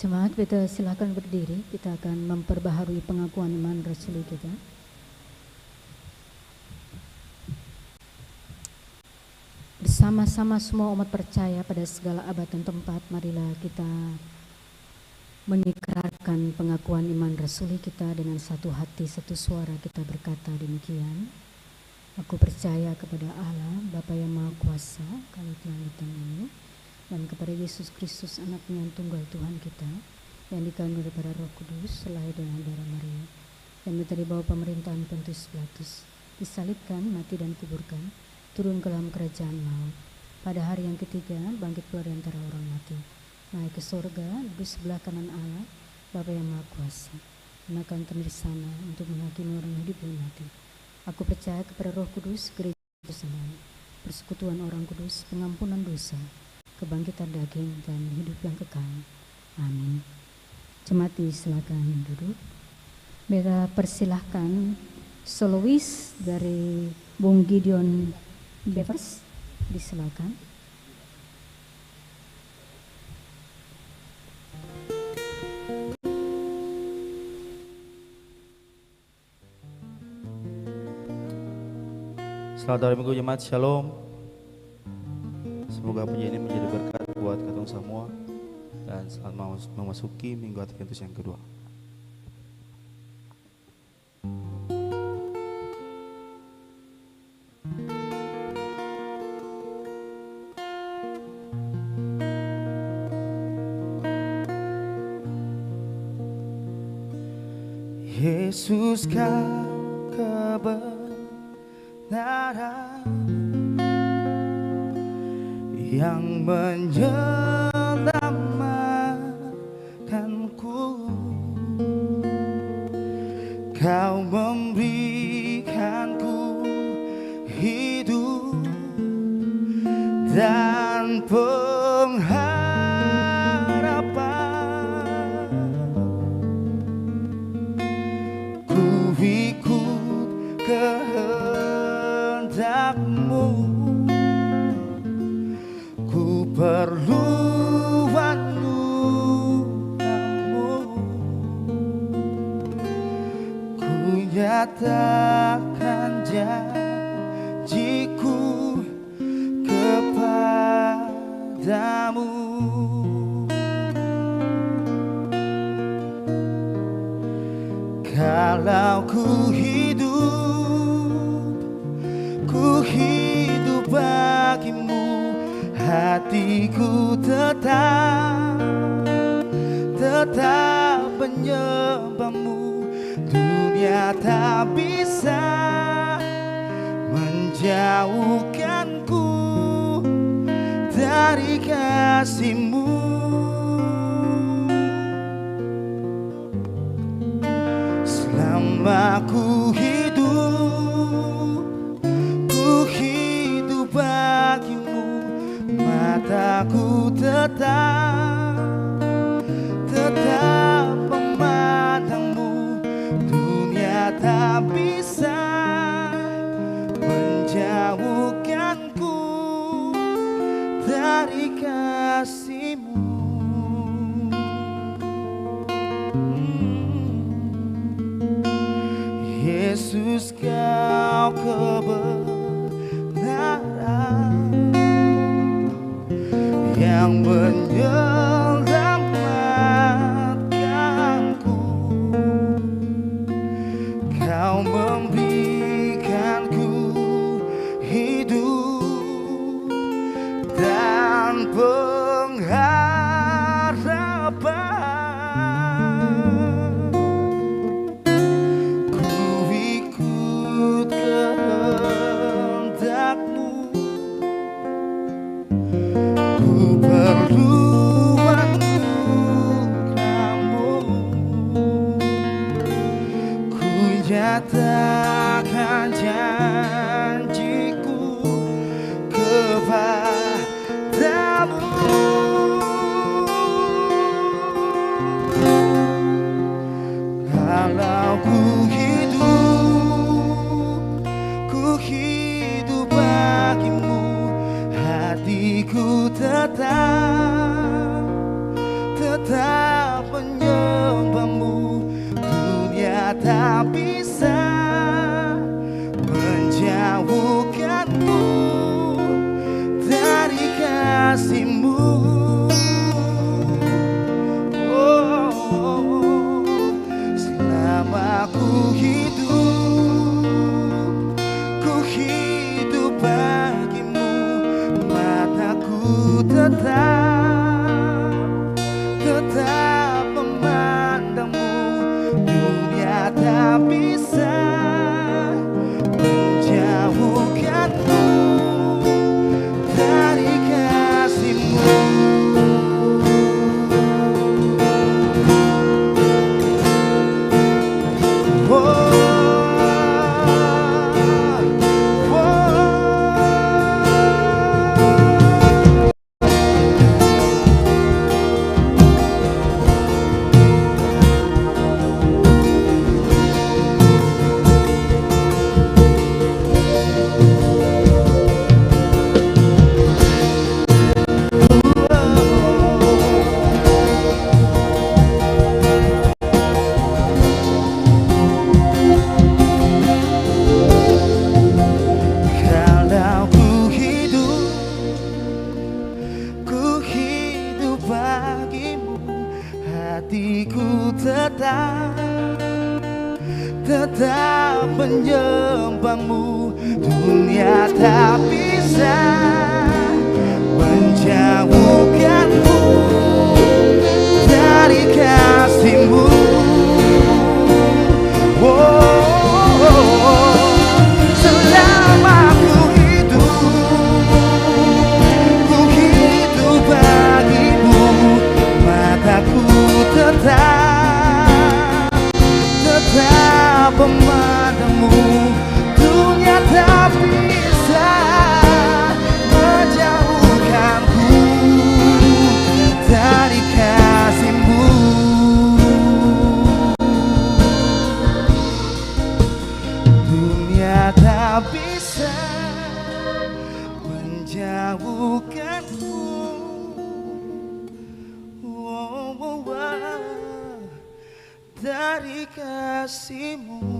Jemaat, kita silakan berdiri. Kita akan memperbaharui pengakuan iman rasuli kita. Bersama-sama semua umat percaya pada segala abad dan tempat, marilah kita mengikrarkan Akan pengakuan iman rasuli kita dengan satu hati satu suara kita berkata demikian. Aku percaya kepada Allah Bapa yang Maha Kuasa langit dan bumi, dan kepada Yesus Kristus anaknya yang tunggal Tuhan kita, yang dikandung daripada Roh Kudus, lahir dengan darah Maria, dan minta di bawah pemerintahan Pontius Pilatus, disalibkan, mati dan kuburkan, turun ke dalam kerajaan maut, pada hari yang ketiga bangkit keluar dari antara orang mati, naik ke surga, duduk sebelah kanan Allah Bapa yang Maha Kuasa, dan akan turun di sana untuk menghakimi orang hidup dan mati. Aku percaya kepada Roh Kudus, gereja bersama, persekutuan orang kudus, pengampunan dosa, kebangkitan daging dan hidup yang kekal. Amin. Jemaat silakan duduk. Beta persilahkan solois dari Bung Gideon Bevers, disilakan. Selamat hari Minggu jemaat, Shalom. Semoga pujian ini menjadi berkat buat ketong semua, dan selamat memasuki Minggu Adventus yang kedua. Yesus kau kebenaran yang menyelamatkanku, kau memberikanku hidup dan pengharapan. Ku ikut kehendakmu, ku perlu anugerahmu, ku nyatakan janjiku kepadamu. Kalau ku hidup bagimu, hatiku tetap menyembahmu. Dunia tak bisa menjauhkanku dari kasih-Mu. Selama ku hidup bagimu, mataku tetap memandangmu. Dunia tak bisa menjauhkanku dari kasih-Mu. Yesus kau kebenaran yang menyelamatkanku, kau memberikanku hidup dan pengharapan. Ku ikut kehendakmu, ku perlu anugerahmu, ku nyatakan janjiku kepadamu. Kalau ku hidup uangmu, dunia tak bisa menjauhkanmu dari kasih-Mu. Selama ku hidup bagimu, mataku tetap memandangmu. Dunia tak bisa menjauhkanku dari kasih-Mu. Dunia tak bisa menjauhkanku dari kasih-Mu.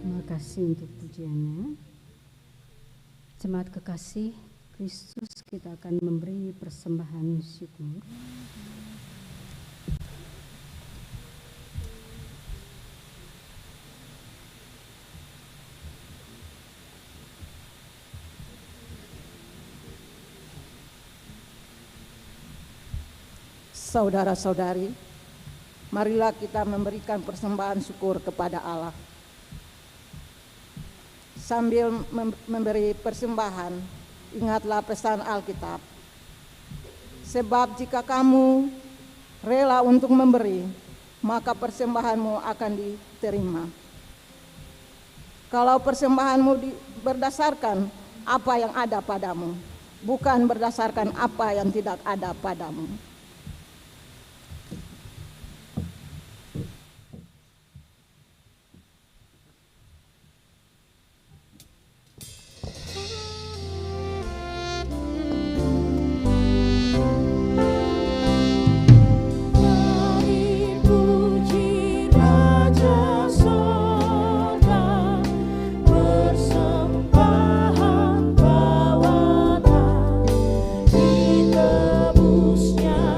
Terima kasih untuk pujiannya. Jemaat kekasih Kristus, kita akan memberi persembahan syukur. Saudara-saudari, marilah kita memberikan persembahan syukur kepada Allah. Sambil memberi persembahan, ingatlah pesan Alkitab. Sebab jika kamu rela untuk memberi, maka persembahanmu akan diterima. Kalau persembahanmu berdasarkan apa yang ada padamu, bukan berdasarkan apa yang tidak ada padamu. Ditebusnya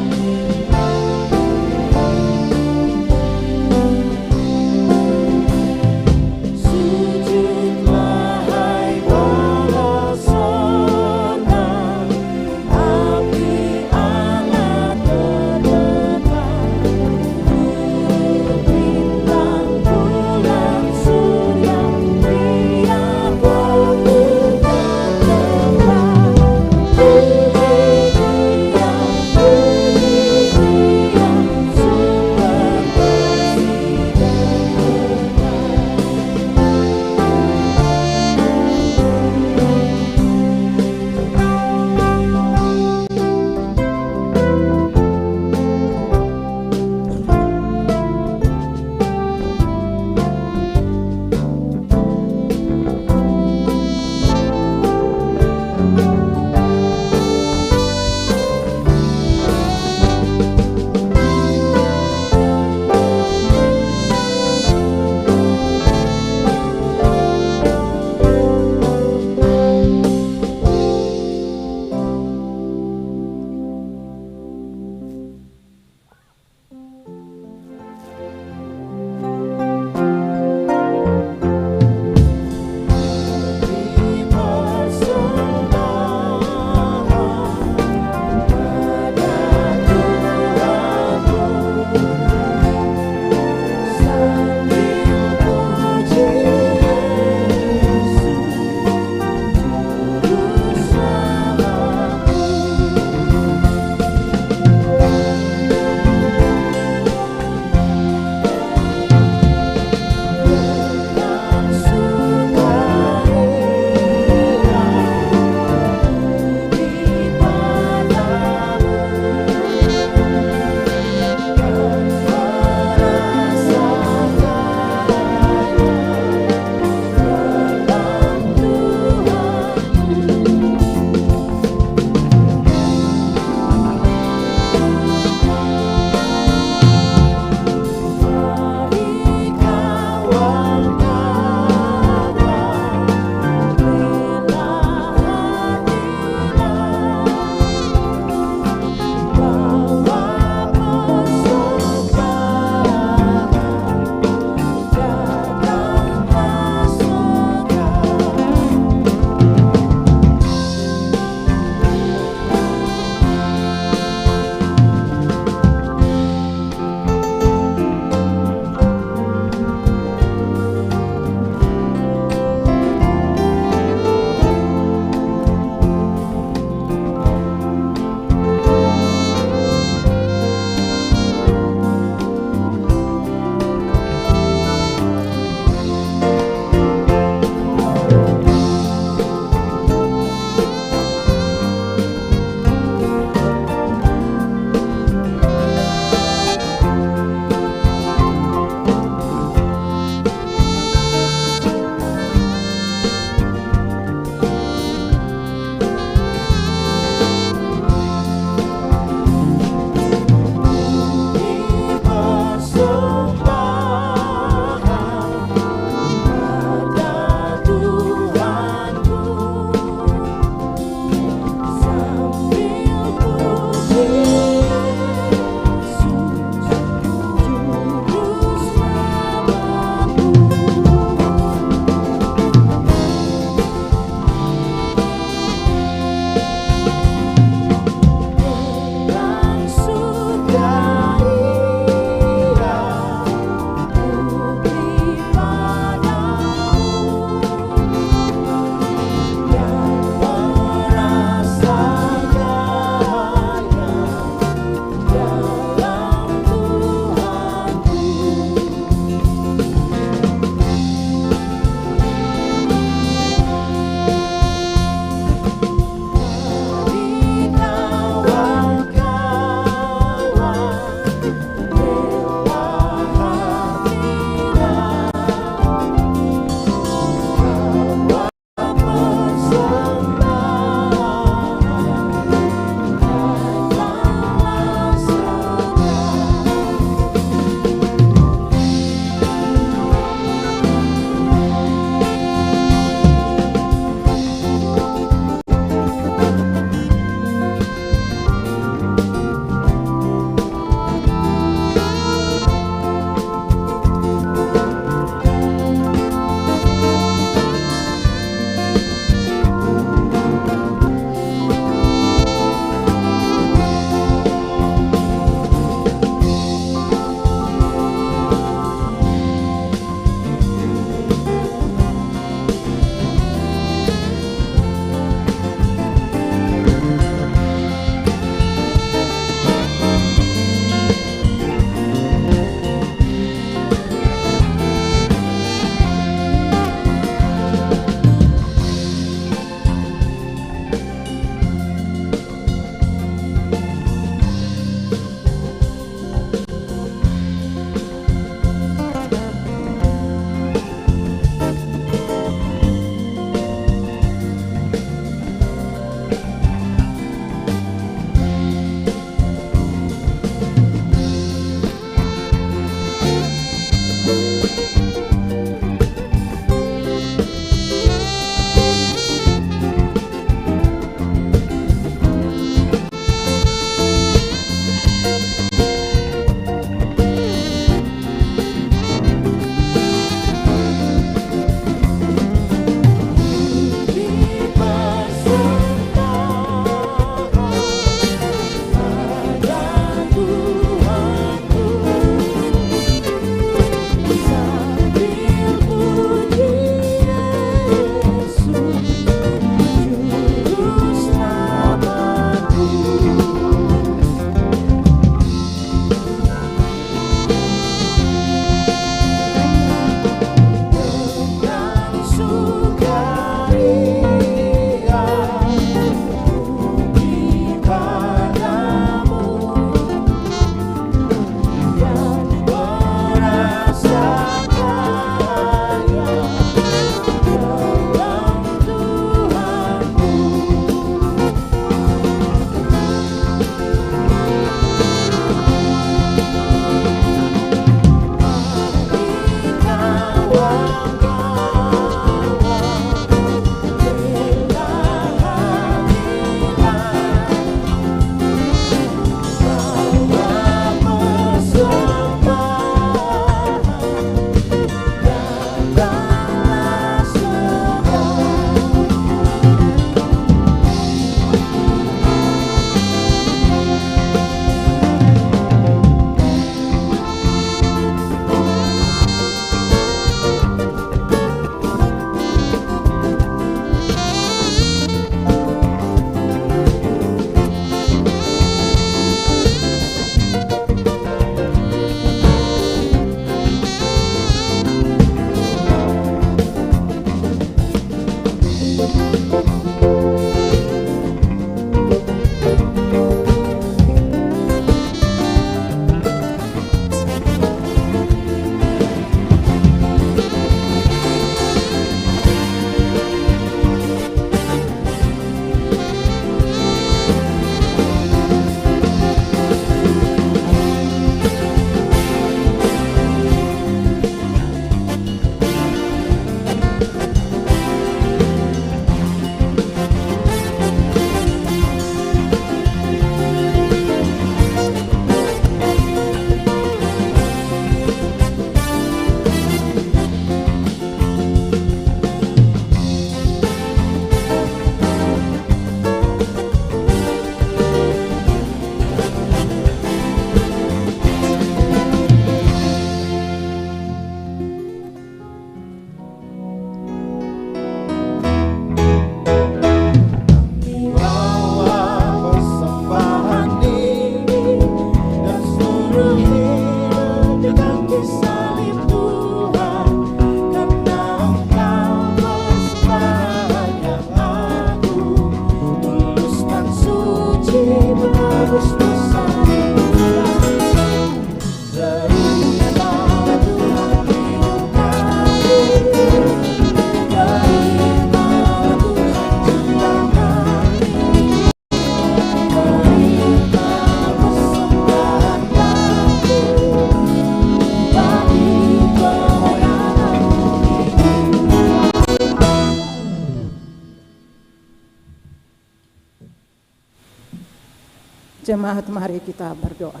Jemaat, mari kita berdoa.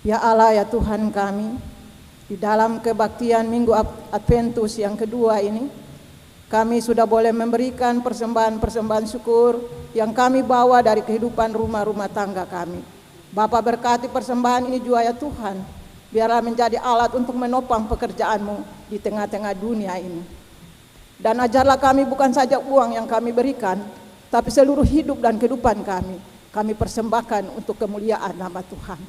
Ya Allah, ya Tuhan kami, di dalam kebaktian Minggu Adventus yang kedua ini, kami sudah boleh memberikan persembahan-persembahan syukur yang kami bawa dari kehidupan rumah-rumah tangga kami. Bapa, berkati persembahan ini juga ya Tuhan, biarlah menjadi alat untuk menopang pekerjaan-Mu di tengah-tengah dunia ini. Dan ajarlah kami bukan saja uang yang kami berikan, tapi seluruh hidup dan kehidupan kami persembahkan untuk kemuliaan nama Tuhan.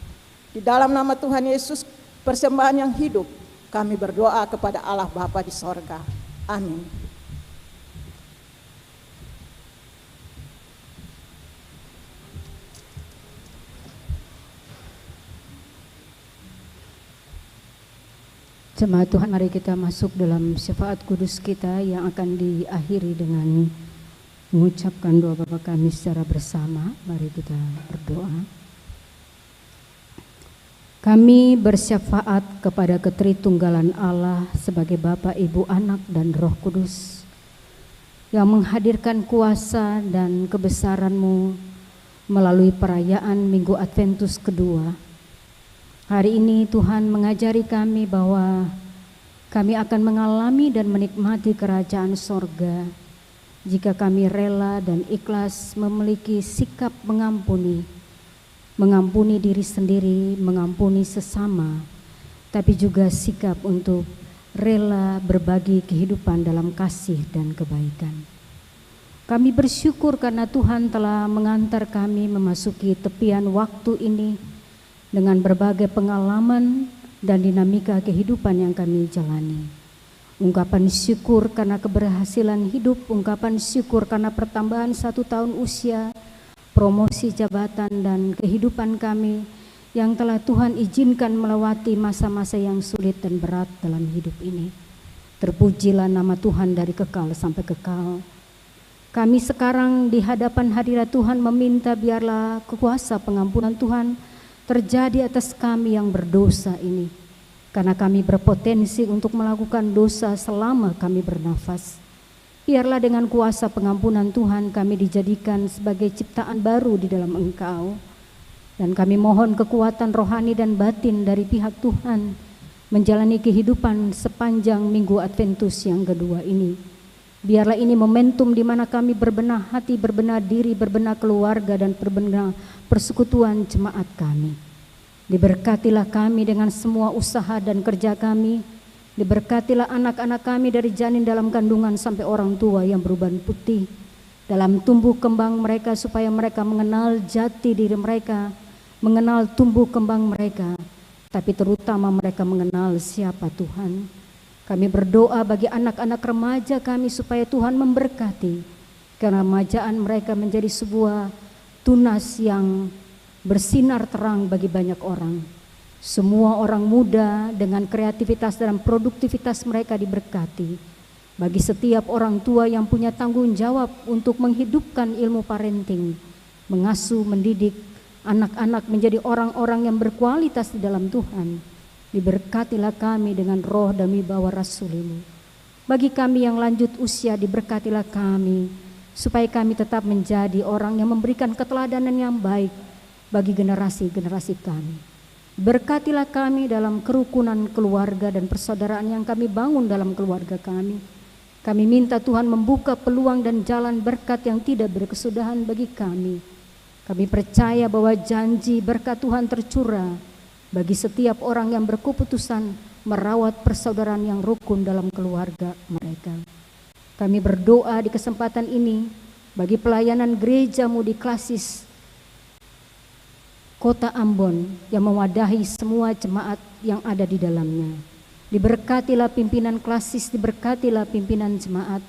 Di dalam nama Tuhan Yesus, persembahan yang hidup, kami berdoa kepada Allah Bapa di sorga. Amin. Jemaat Tuhan, mari kita masuk dalam syafaat kudus kita yang akan diakhiri dengan mengucapkan doa Bapa kami secara bersama. Mari kita berdoa. Kami bersyafaat kepada ketritunggalan Allah sebagai Bapa, Ibu, Anak, dan Roh Kudus yang menghadirkan kuasa dan kebesaran-Mu melalui perayaan Minggu Adventus kedua. Hari ini Tuhan mengajari kami bahwa kami akan mengalami dan menikmati kerajaan sorga jika kami rela dan ikhlas memiliki sikap mengampuni diri sendiri, mengampuni sesama, tapi juga sikap untuk rela berbagi kehidupan dalam kasih dan kebaikan. Kami bersyukur karena Tuhan telah mengantar kami memasuki tepian waktu ini dengan berbagai pengalaman dan dinamika kehidupan yang kami jalani. Ungkapan syukur karena keberhasilan hidup, ungkapan syukur karena pertambahan 1 tahun usia, promosi jabatan dan kehidupan kami yang telah Tuhan izinkan melewati masa-masa yang sulit dan berat dalam hidup ini. Terpujilah nama Tuhan dari kekal sampai kekal. Kami sekarang di hadapan hadirat Tuhan meminta biarlah kuasa pengampunan Tuhan terjadi atas kami yang berdosa ini. Karena kami berpotensi untuk melakukan dosa selama kami bernafas. Biarlah dengan kuasa pengampunan Tuhan kami dijadikan sebagai ciptaan baru di dalam Engkau. Dan kami mohon kekuatan rohani dan batin dari pihak Tuhan menjalani kehidupan sepanjang Minggu Adventus yang kedua ini. Biarlah ini momentum di mana kami berbenah hati, berbenah diri, berbenah keluarga, dan berbenah persekutuan jemaat kami. Diberkatilah kami dengan semua usaha dan kerja kami. Diberkatilah anak-anak kami dari janin dalam kandungan sampai orang tua yang beruban putih. Dalam tumbuh kembang mereka supaya mereka mengenal jati diri mereka, mengenal tumbuh kembang mereka, tapi terutama mereka mengenal siapa Tuhan. Kami berdoa bagi anak-anak remaja kami supaya Tuhan memberkati, karena remajaan mereka menjadi sebuah tunas yang bersinar terang bagi banyak orang. Semua orang muda dengan kreativitas dan produktivitas mereka diberkati. Bagi setiap orang tua yang punya tanggung jawab untuk menghidupkan ilmu parenting, mengasuh, mendidik anak-anak menjadi orang-orang yang berkualitas di dalam Tuhan, diberkatilah kami dengan roh dan wibawa Rasul-Mu. Bagi kami yang lanjut usia, diberkatilah kami supaya kami tetap menjadi orang yang memberikan keteladanan yang baik bagi generasi-generasi kami. Berkatilah kami dalam kerukunan keluarga dan persaudaraan yang kami bangun dalam keluarga kami. Kami minta Tuhan membuka peluang dan jalan berkat yang tidak berkesudahan bagi kami. Kami percaya bahwa janji berkat Tuhan tercurah bagi setiap orang yang berkeputusan merawat persaudaraan yang rukun dalam keluarga mereka. Kami berdoa di kesempatan ini bagi pelayanan gereja-Mu di Klasis Kota Ambon yang mewadahi semua jemaat yang ada di dalamnya. Diberkatilah pimpinan Klasis, diberkatilah pimpinan jemaat,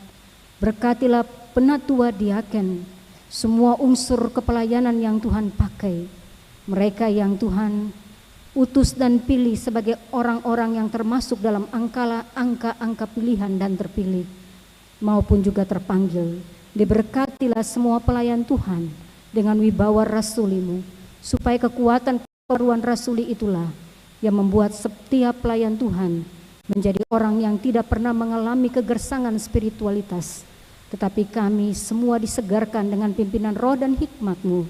berkatilah penatua diaken, semua unsur kepelayanan yang Tuhan pakai pakai, mereka yang Tuhan utus dan pilih sebagai orang-orang yang termasuk dalam angka pilihan dan terpilih, maupun juga terpanggil. Diberkatilah semua pelayan Tuhan dengan wibawa rasulimu, supaya kekuatan perluan rasuli itulah yang membuat setiap pelayan Tuhan menjadi orang yang tidak pernah mengalami kegersangan spiritualitas, tetapi kami semua disegarkan dengan pimpinan roh dan hikmat-Mu,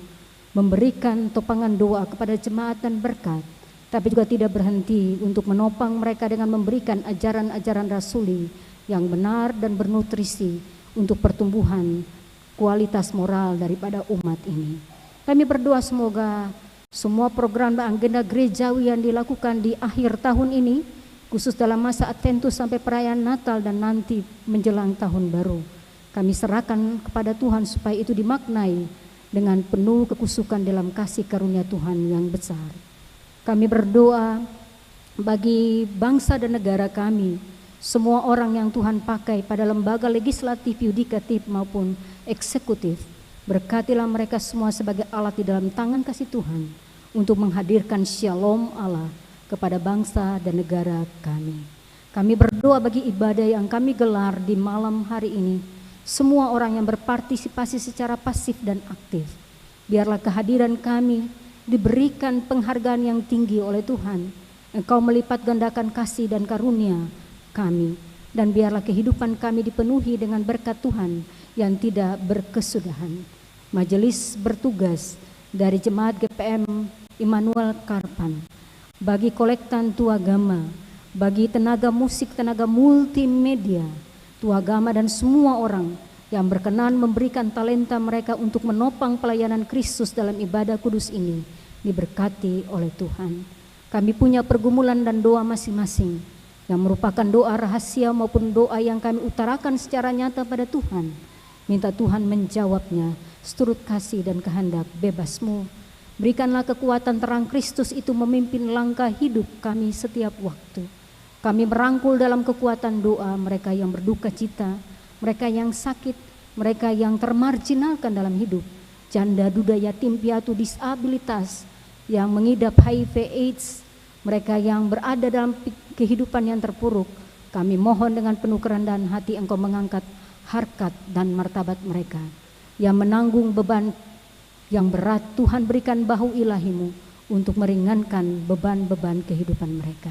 memberikan topangan doa kepada jemaat dan berkat, tapi juga tidak berhenti untuk menopang mereka dengan memberikan ajaran-ajaran rasuli yang benar dan bernutrisi untuk pertumbuhan kualitas moral daripada umat ini. Kami berdoa semoga semua program dan agenda gerejawi yang dilakukan di akhir tahun ini, khusus dalam masa Adventus sampai perayaan Natal dan nanti menjelang tahun baru, kami serahkan kepada Tuhan supaya itu dimaknai dengan penuh kekusukan dalam kasih karunia Tuhan yang besar. Kami berdoa bagi bangsa dan negara kami, semua orang yang Tuhan pakai pada lembaga legislatif, yudikatif maupun eksekutif, berkatilah mereka semua sebagai alat di dalam tangan kasih Tuhan untuk menghadirkan shalom Allah kepada bangsa dan negara kami. Kami berdoa bagi ibadah yang kami gelar di malam hari ini, semua orang yang berpartisipasi secara pasif dan aktif, biarlah kehadiran kami diberikan penghargaan yang tinggi oleh Tuhan. Engkau melipat gandakan kasih dan karunia kami, dan biarlah kehidupan kami dipenuhi dengan berkat Tuhan yang tidak berkesudahan. Majelis bertugas dari Jemaat GPM Immanuel Karpan, bagi kolektan Tuagama, bagi tenaga musik, tenaga multimedia, Tuagama dan semua orang yang berkenan memberikan talenta mereka untuk menopang pelayanan Kristus dalam ibadah kudus ini, diberkati oleh Tuhan. Kami punya pergumulan dan doa masing-masing yang merupakan doa rahasia maupun doa yang kami utarakan secara nyata pada Tuhan. Minta Tuhan menjawabnya seturut kasih dan kehendak bebas-Mu. Berikanlah kekuatan terang Kristus itu memimpin langkah hidup kami setiap waktu. Kami merangkul dalam kekuatan doa mereka yang berduka cita, mereka yang sakit, mereka yang termarginalkan dalam hidup, janda, duda, yatim, piatu, disabilitas, yang mengidap HIV AIDS, mereka yang berada dalam kehidupan yang terpuruk. Kami mohon dengan penuh kerendahan hati Engkau mengangkat harkat dan martabat mereka. Yang menanggung beban yang berat, Tuhan berikan bahu ilahi-Mu untuk meringankan beban-beban kehidupan mereka.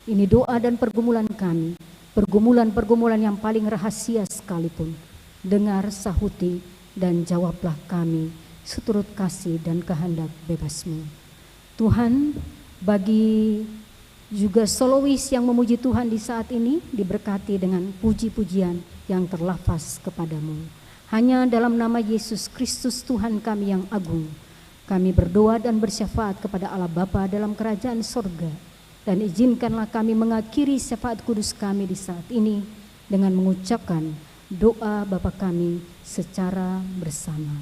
Ini doa dan pergumulan kami, pergumulan-pergumulan yang paling rahasia sekalipun. Dengar, sahuti, dan jawablah kami seturut kasih dan kehendak bebas-Mu. Tuhan, bagi juga solois yang memuji Tuhan di saat ini, diberkati dengan puji-pujian yang terlafaz kepadamu. Hanya dalam nama Yesus Kristus Tuhan kami yang agung, kami berdoa dan bersyafaat kepada Allah Bapa dalam kerajaan sorga, dan izinkanlah kami mengakhiri syafaat kudus kami di saat ini dengan mengucapkan doa Bapa kami secara bersama.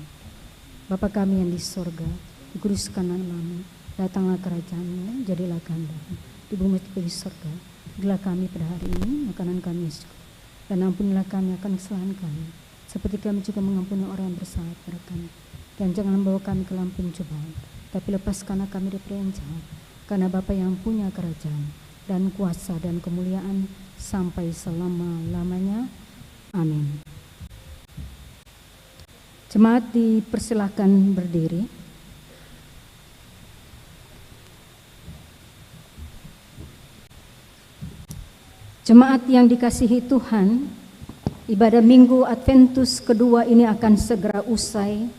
Bapa kami yang di sorga, dikuduskan nama-Mu, datanglah kerajaan-Mu, jadilah kehendak-Mu di bumi seperti di sorga. Berilah kami pada hari ini makanan kami yang cukup, dan ampunilah kami akan kesalahan kami, seperti kami juga mengampuni orang yang bersalah pada kami. Dan jangan membawa kami ke dalam pencobaan, tapi lepaskanlah kami dari yang jahat, karena Bapa yang punya kerajaan dan kuasa dan kemuliaan sampai selama-lamanya. Amin. Jemaat dipersilahkan berdiri. Jemaat yang dikasihi Tuhan, ibadah Minggu Adventus kedua ini akan segera usai,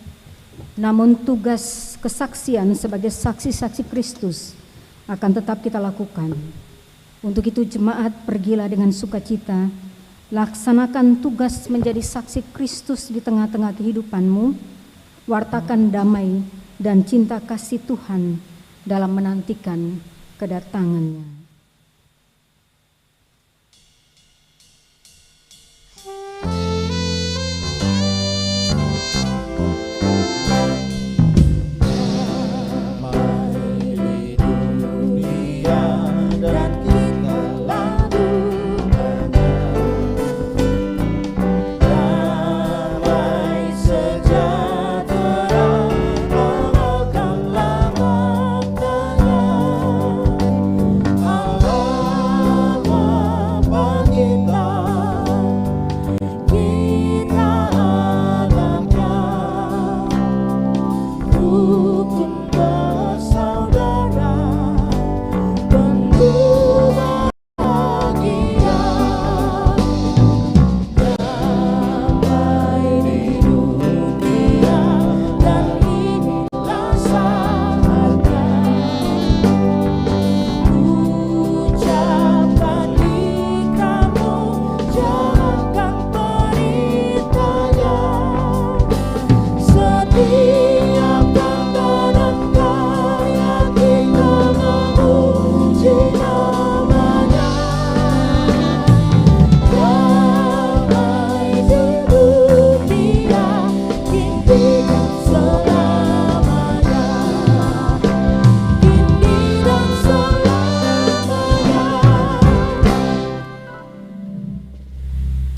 namun tugas kesaksian sebagai saksi-saksi Kristus akan tetap kita lakukan. Untuk itu jemaat pergilah dengan sukacita, laksanakan tugas menjadi saksi Kristus di tengah-tengah kehidupanmu, wartakan damai dan cinta kasih Tuhan dalam menantikan kedatangannya. Damai sejahtera, Allah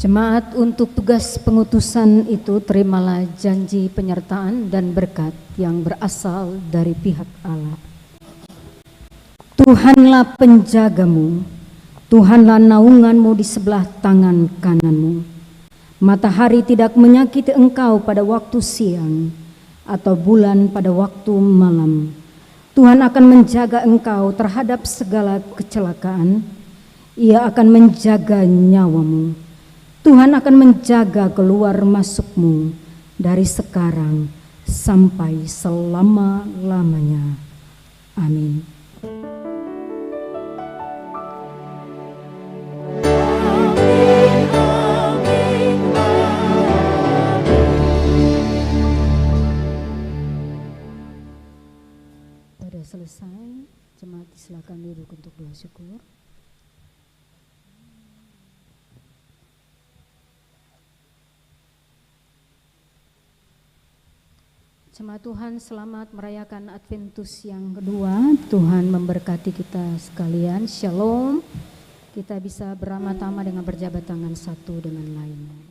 Jemaat, untuk tugas pengutusan itu terimalah janji penyertaan dan berkat yang berasal dari pihak Allah. Tuhanlah penjagamu, Tuhanlah naunganmu di sebelah tangan kananmu. Matahari tidak menyakiti engkau pada waktu siang, atau bulan pada waktu malam. Tuhan akan menjaga engkau terhadap segala kecelakaan. Ia akan menjaga nyawamu. Tuhan akan menjaga keluar masukmu dari sekarang sampai selama-lamanya. Amin. Pada selesai, jemaat silakan duduk untuk doa syukur. Jemaat Tuhan, selamat merayakan Adventus yang kedua. Tuhan memberkati kita sekalian. Shalom. Kita bisa beramah-tamah dengan berjabat tangan satu dengan lainnya.